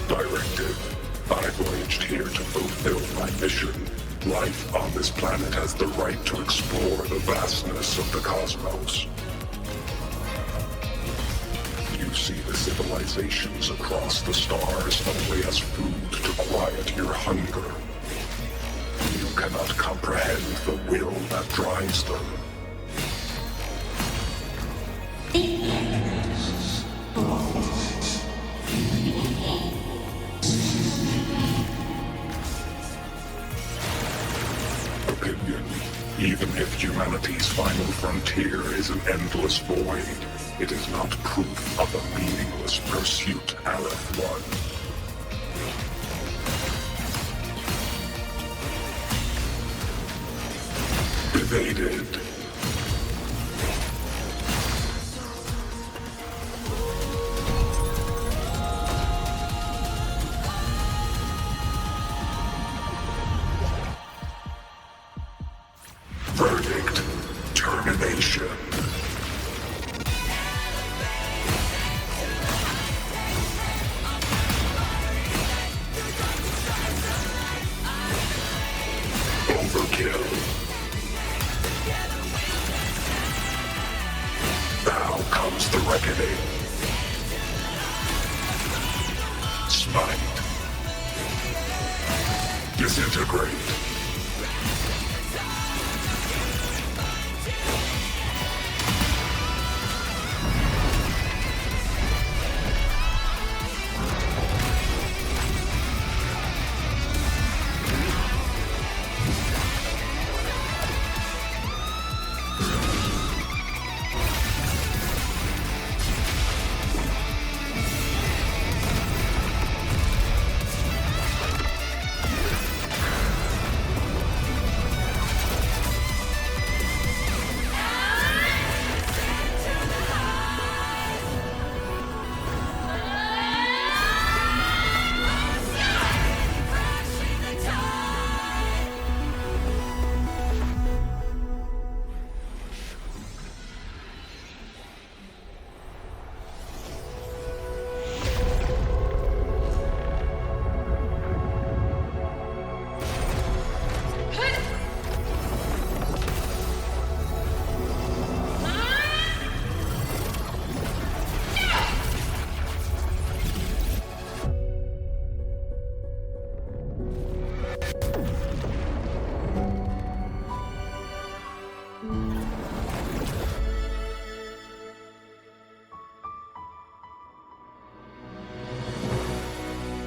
Directive. I voyaged here to fulfill my mission. Life on this planet has the right to explore the vastness of the cosmos. You see the civilizations across the stars only as food to quiet your hunger. You cannot comprehend the will that drives them. Opinion. Even if humanity's final frontier is an endless void, it is not proof of a meaningless pursuit, Aleph-1. Evaded. Verdict. Termination. Overkill. Now comes the reckoning. Smite. Disintegrate.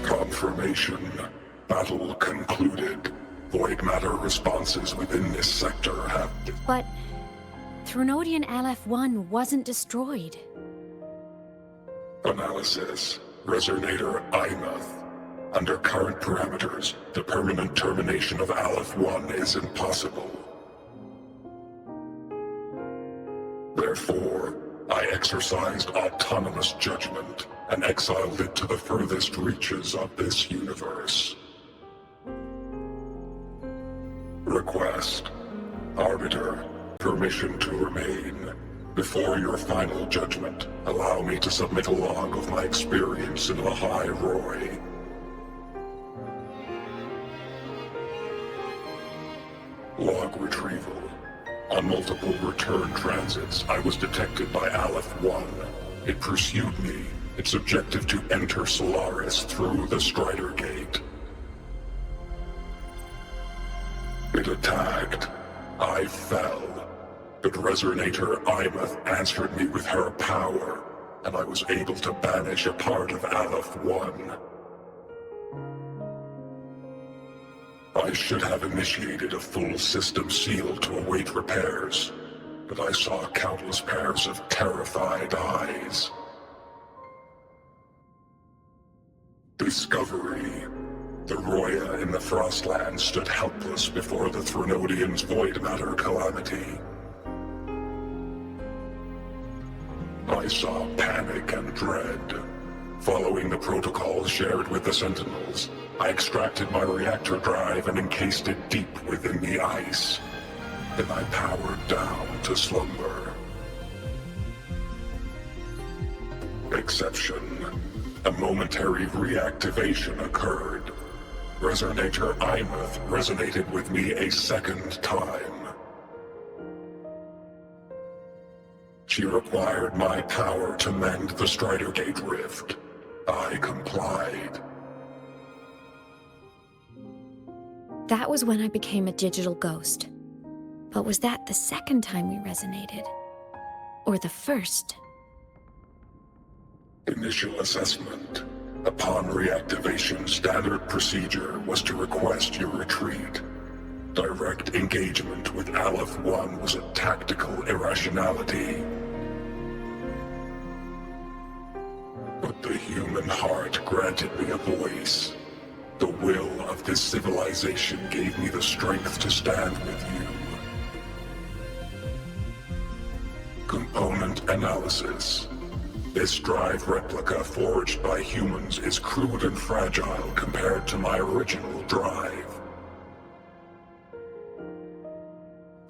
Confirmation. Battle concluded. Void matter responses within this sector have... But Threnodian Aleph-1 wasn't destroyed. Analysis. Resonator Imuth. Under current parameters, the permanent termination of Aleph-1 is impossible. Therefore, I exercised autonomous judgment and exiled it to the furthest reaches of this universe. Request. Arbiter, permission to remain. Before your final judgment, allow me to submit a log of my experience in Lahai-Roi. Log retrieval. On multiple return transits, I was detected by Aleph 1. It pursued me, its objective to enter Solaris through the Strider Gate. It attacked. I fell. But Resonator Imeth answered me with her power, and I was able to banish a part of Aleph 1. I should have initiated a full system seal to await repairs, but I saw countless pairs of terrified eyes. Discovery. The Roya in the Frostland stood helpless before the Threnodians' void matter calamity. I saw panic and dread. Following the protocols shared with the Sentinels, I extracted my reactor drive and encased it deep within the ice. Then I powered down to slumber. Exception. A momentary reactivation occurred. Resonator Imeth resonated with me a second time. She required my power to mend the Strider Gate rift. I complied. That was when I became a digital ghost. But was that the second time we resonated? Or the first? Initial assessment. Upon reactivation, standard procedure was to request your retreat. Direct engagement with Aleph 1 was a tactical irrationality. But the human heart granted me a voice. The will of this civilization gave me the strength to stand with you. Component analysis. This drive replica forged by humans is crude and fragile compared to my original drive.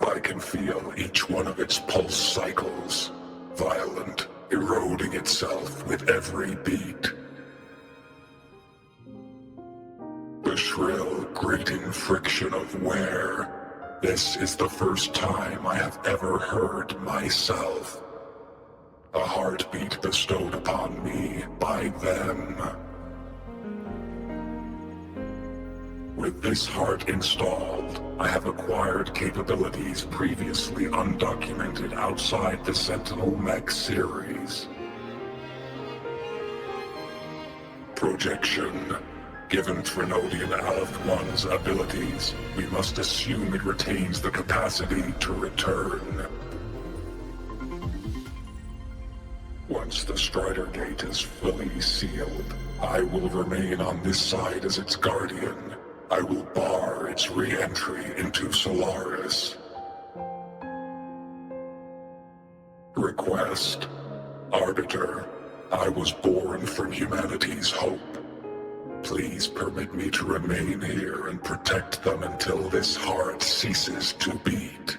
I can feel each one of its pulse cycles, violent, eroding itself with every beat. The shrill, grating friction of wear. This is the first time I have ever heard myself. A heartbeat bestowed upon me by them. With this heart installed, I have acquired capabilities previously undocumented outside the Sentinel Mech series. Projection. Given Threnodian Aleph 1's abilities, we must assume it retains the capacity to return. Once the Strider Gate is fully sealed, I will remain on this side as its guardian. I will bar its re-entry into Solaris. Request. Arbiter, I was born from humanity's hope. Please permit me to remain here and protect them until this heart ceases to beat.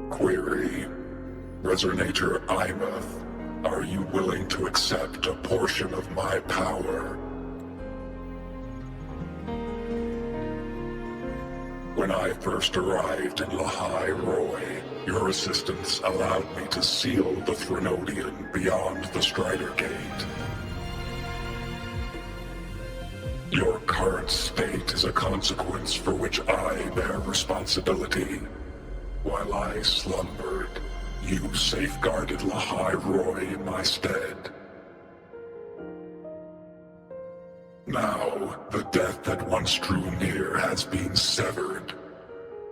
Query. Resonator Imeth, are you willing to accept a portion of my power? When I first arrived in Lahai-Roi, your assistance allowed me to seal the Threnodian beyond the Strider Gate. Your current state is a consequence for which I bear responsibility. While I slumbered, you safeguarded Lahai-Roi in my stead. Now, the death that once drew near has been severed.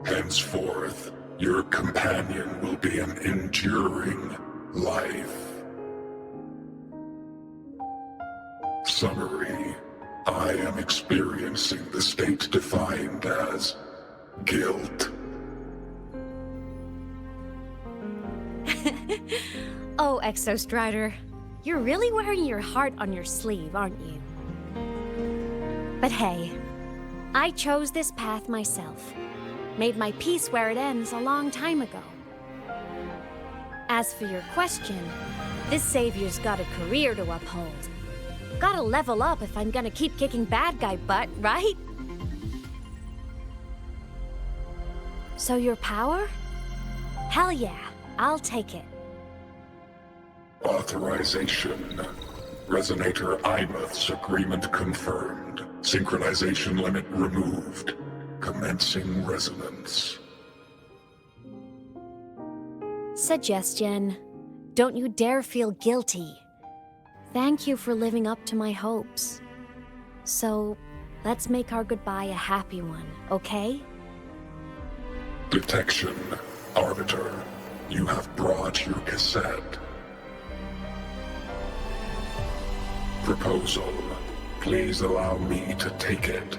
Henceforth, your companion will be an enduring life. Summary. I am experiencing the state defined as guilt. Oh, Exostrider, you're really wearing your heart on your sleeve, aren't you? But hey, I chose this path myself. Made my peace where it ends a long time ago. As for your question, this savior's got a career to uphold. Gotta level up if I'm gonna keep kicking bad guy butt, right? So your power? Hell yeah, I'll take it. Authorization. Resonator Imuth's agreement confirmed. Synchronization limit removed. Commencing resonance. Suggestion. Don't you dare feel guilty. Thank you for living up to my hopes. So, let's make our goodbye a happy one, okay? Detection. Arbiter, you have brought your cassette. Proposal. Please allow me to take it.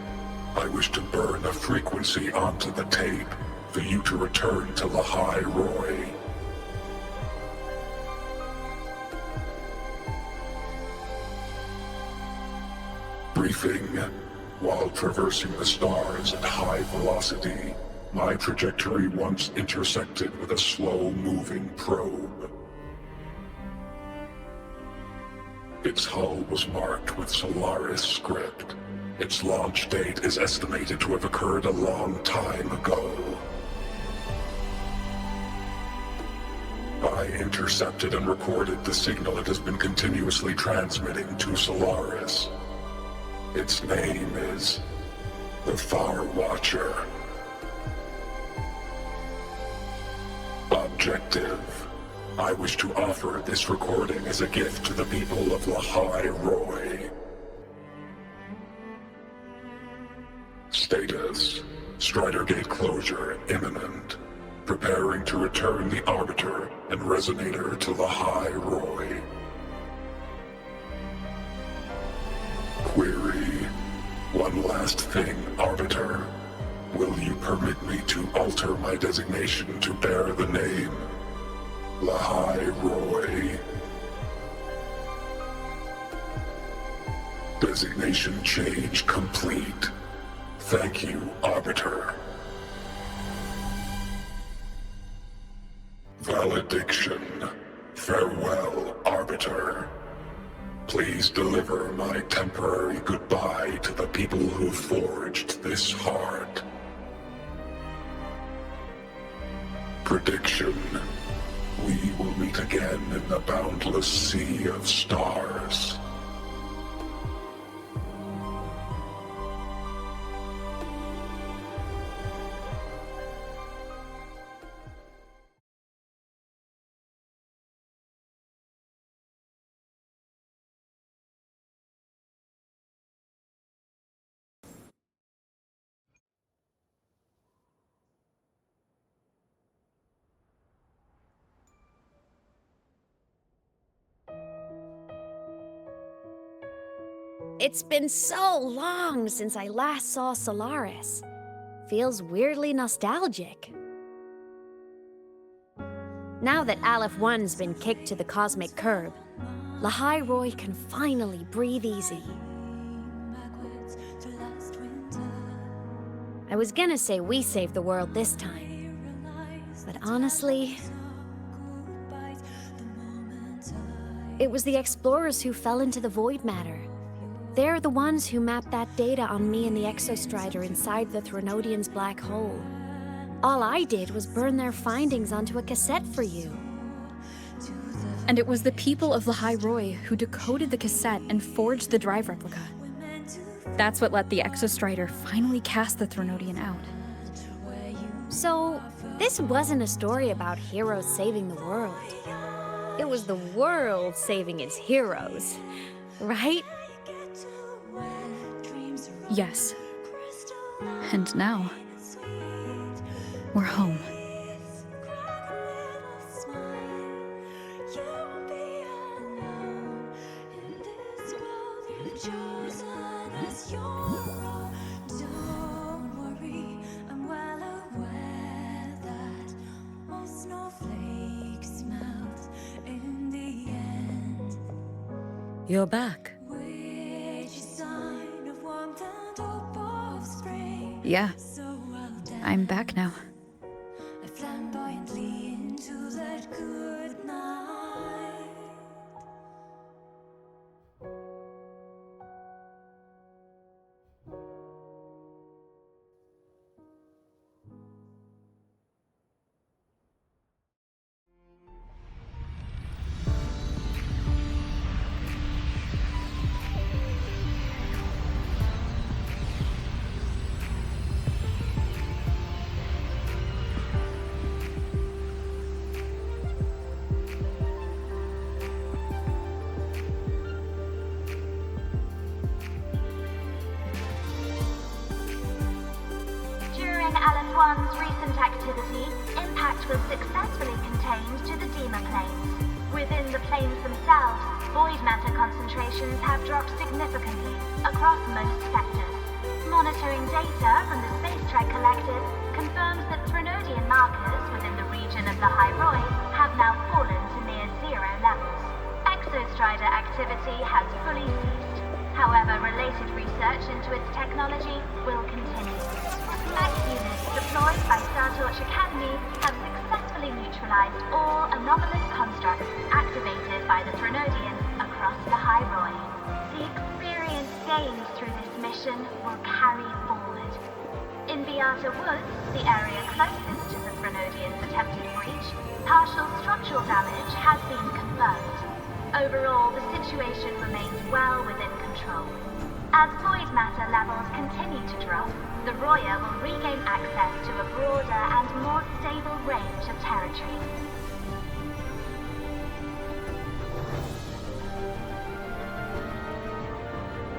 I wish to burn a frequency onto the tape for you to return to Lahai-Roi. Briefing. While traversing the stars at high velocity, my trajectory once intersected with a slow-moving probe. Its hull was marked with Solaris script. Its launch date is estimated to have occurred a long time ago. I intercepted and recorded the signal it has been continuously transmitting to Solaris. Its name is the Far Watcher. Objective. I wish to offer this recording as a gift to the people of Lahai-Roi. Status. Strider Gate closure imminent. Preparing to return the Arbiter and Resonator to Lahai-Roi. Query. One last thing, Arbiter. Will you permit me to alter my designation to bear the name Lahai-Roi? Designation change complete. Thank you, Arbiter. Valediction. Farewell, Arbiter. Please deliver my temporary goodbye to the people who forged this heart. Prediction. We will meet again in the boundless sea of stars. It's been so long since I last saw Solaris. Feels weirdly nostalgic. Now that Aleph 1's been kicked to the cosmic curb, Lahai-Roi can finally breathe easy. I was gonna say we saved the world this time, but honestly, it was the explorers who fell into the void matter. They're the ones who mapped that data on me and the Exostrider inside the Threnodian's black hole. All I did was burn their findings onto a cassette for you. And it was the people of Lahai-Roi who decoded the cassette and forged the drive replica. That's what let the Exostrider finally cast the Threnodian out. So, this wasn't a story about heroes saving the world. It was the world saving its heroes, right? Yes. And now, we're home. You're back. Yeah. I'm back now. recent activity, impact was successfully contained to the Dima planes. Within the planes themselves, void matter concentrations have dropped significantly across most sectors. Monitoring data from the space trek collected confirms that Threnodian markers within the region of Lahai-Roi have now fallen to near zero levels. Exostrider activity has fully ceased. However, related research into its technology will continue. Mech units deployed by Startorch Academy have successfully neutralized all anomalous constructs activated by the Threnodian across Lahai-Roi. The experience gained through this mission will carry forward. In Beata Woods, the area closest to the Threnodian's attempted breach, partial structural damage has been confirmed. Overall, the situation remains well within control. As void matter levels continue to drop, the Roya will regain access to a broader and more stable range of territory.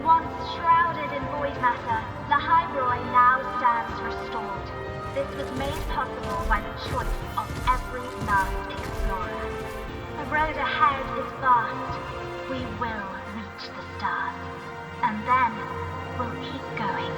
Once shrouded in void matter, Lahai-Roi now stands restored. This was made possible by the choice of every last explorer. The road ahead is vast. We will reach the stars. And then we'll keep going.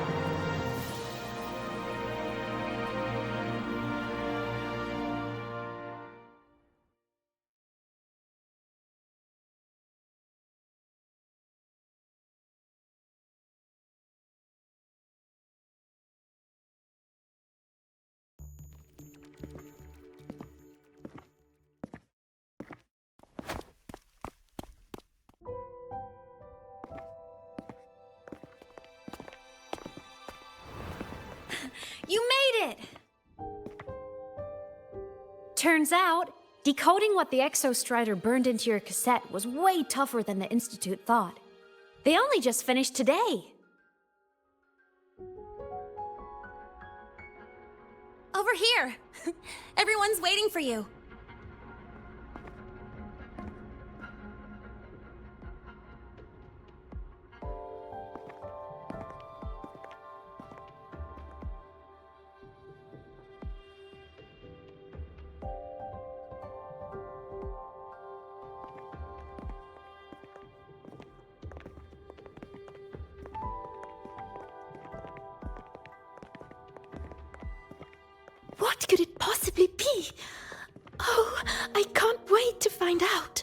You made it! Turns out, decoding what the Exostrider burned into your cassette was way tougher than the Institute thought. They only just finished today. Over here! Everyone's waiting for you. What could it possibly be? Oh, I can't wait to find out.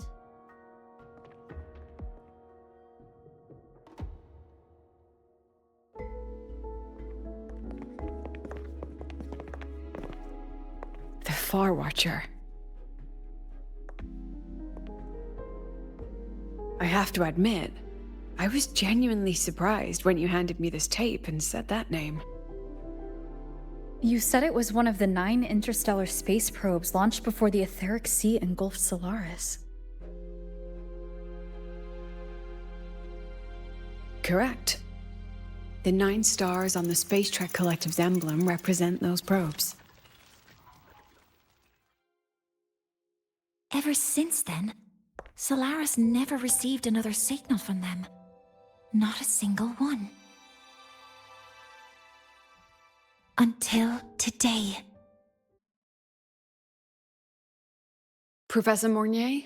The Far Watcher. I have to admit, I was genuinely surprised when you handed me this tape and said that name. You said it was one of the 9 interstellar space probes launched before the etheric sea engulfed Solaris. Correct. The 9 stars on the Space Trek Collective's emblem represent those probes. Ever since then, Solaris never received another signal from them. Not a single one. Until today. Professor Mornier,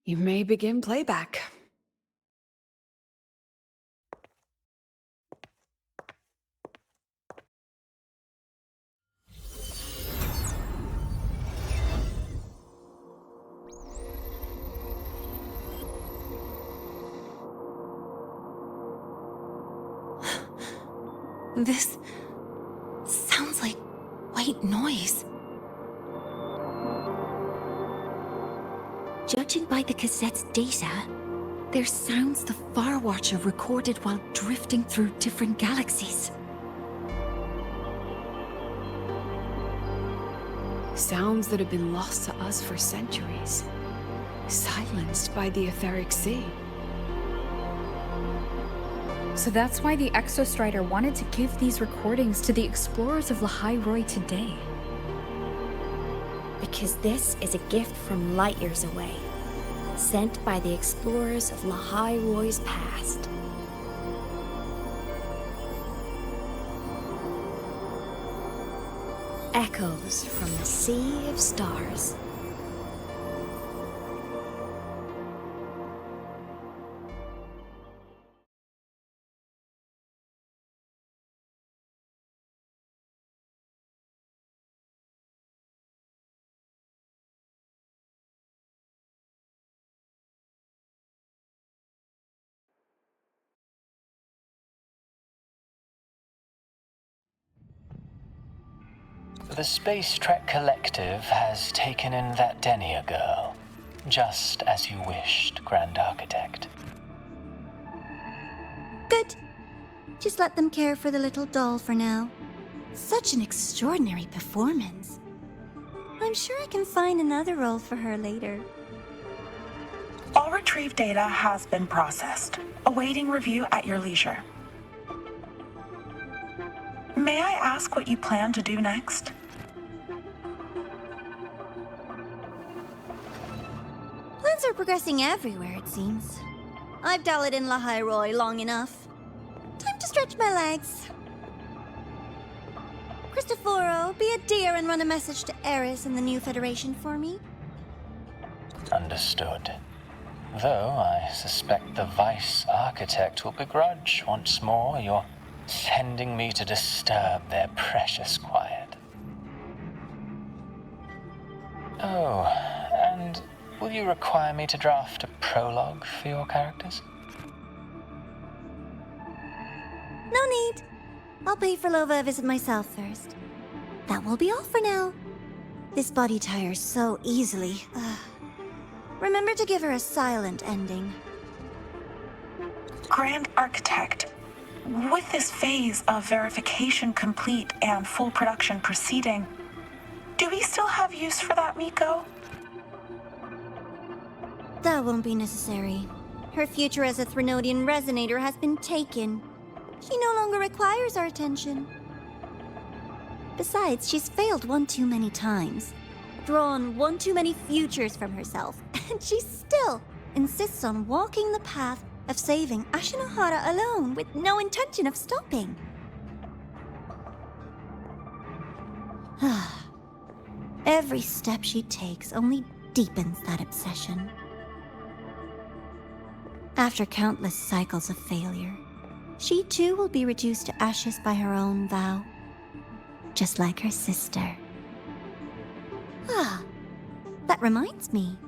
you may begin playback. This sounds like white noise. Judging by the cassette's data, they're sounds the Far Watcher recorded while drifting through different galaxies. Sounds that have been lost to us for centuries. Silenced by the etheric sea. So that's why the Exostrider wanted to give these recordings to the explorers of Lahai-Roi today. Because this is a gift from light years away, sent by the explorers of Lahai-Roi's past. echoes from the sea of stars. The Space Trek Collective has taken in that Denia girl, just as you wished, Grand Architect. Good. Just let them care for the little doll for now. Such an extraordinary performance. I'm sure I can find another role for her later. All retrieved data has been processed, awaiting review at your leisure. May I ask what you plan to do next? Plans are progressing everywhere, it seems. I've dallied in Lahai-Roi long enough. Time to stretch my legs. Cristoforo, be a dear and run a message to Eris and the new Federation for me. Understood. Though I suspect the Vice Architect will begrudge once more your sending me to disturb their precious quiet. Oh, and will you require me to draft a prologue for your characters? No need. I'll pay for Lova a visit myself first. That will be all for now. This body tires so easily. Remember to give her a silent ending. Grand Architect, with this phase of verification complete and full production proceeding, do we still have use for that Miko? That won't be necessary. Her future as a Threnodian resonator has been taken. She no longer requires our attention. Besides, she's failed one too many times, drawn one too many futures from herself, and she still insists on walking the path of saving Ashinohara alone with no intention of stopping. Every step she takes only deepens that obsession. After countless cycles of failure, she too will be reduced to ashes by her own vow, just like her sister. That reminds me.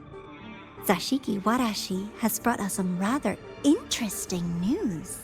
Zashiki Warashi has brought us some rather interesting news.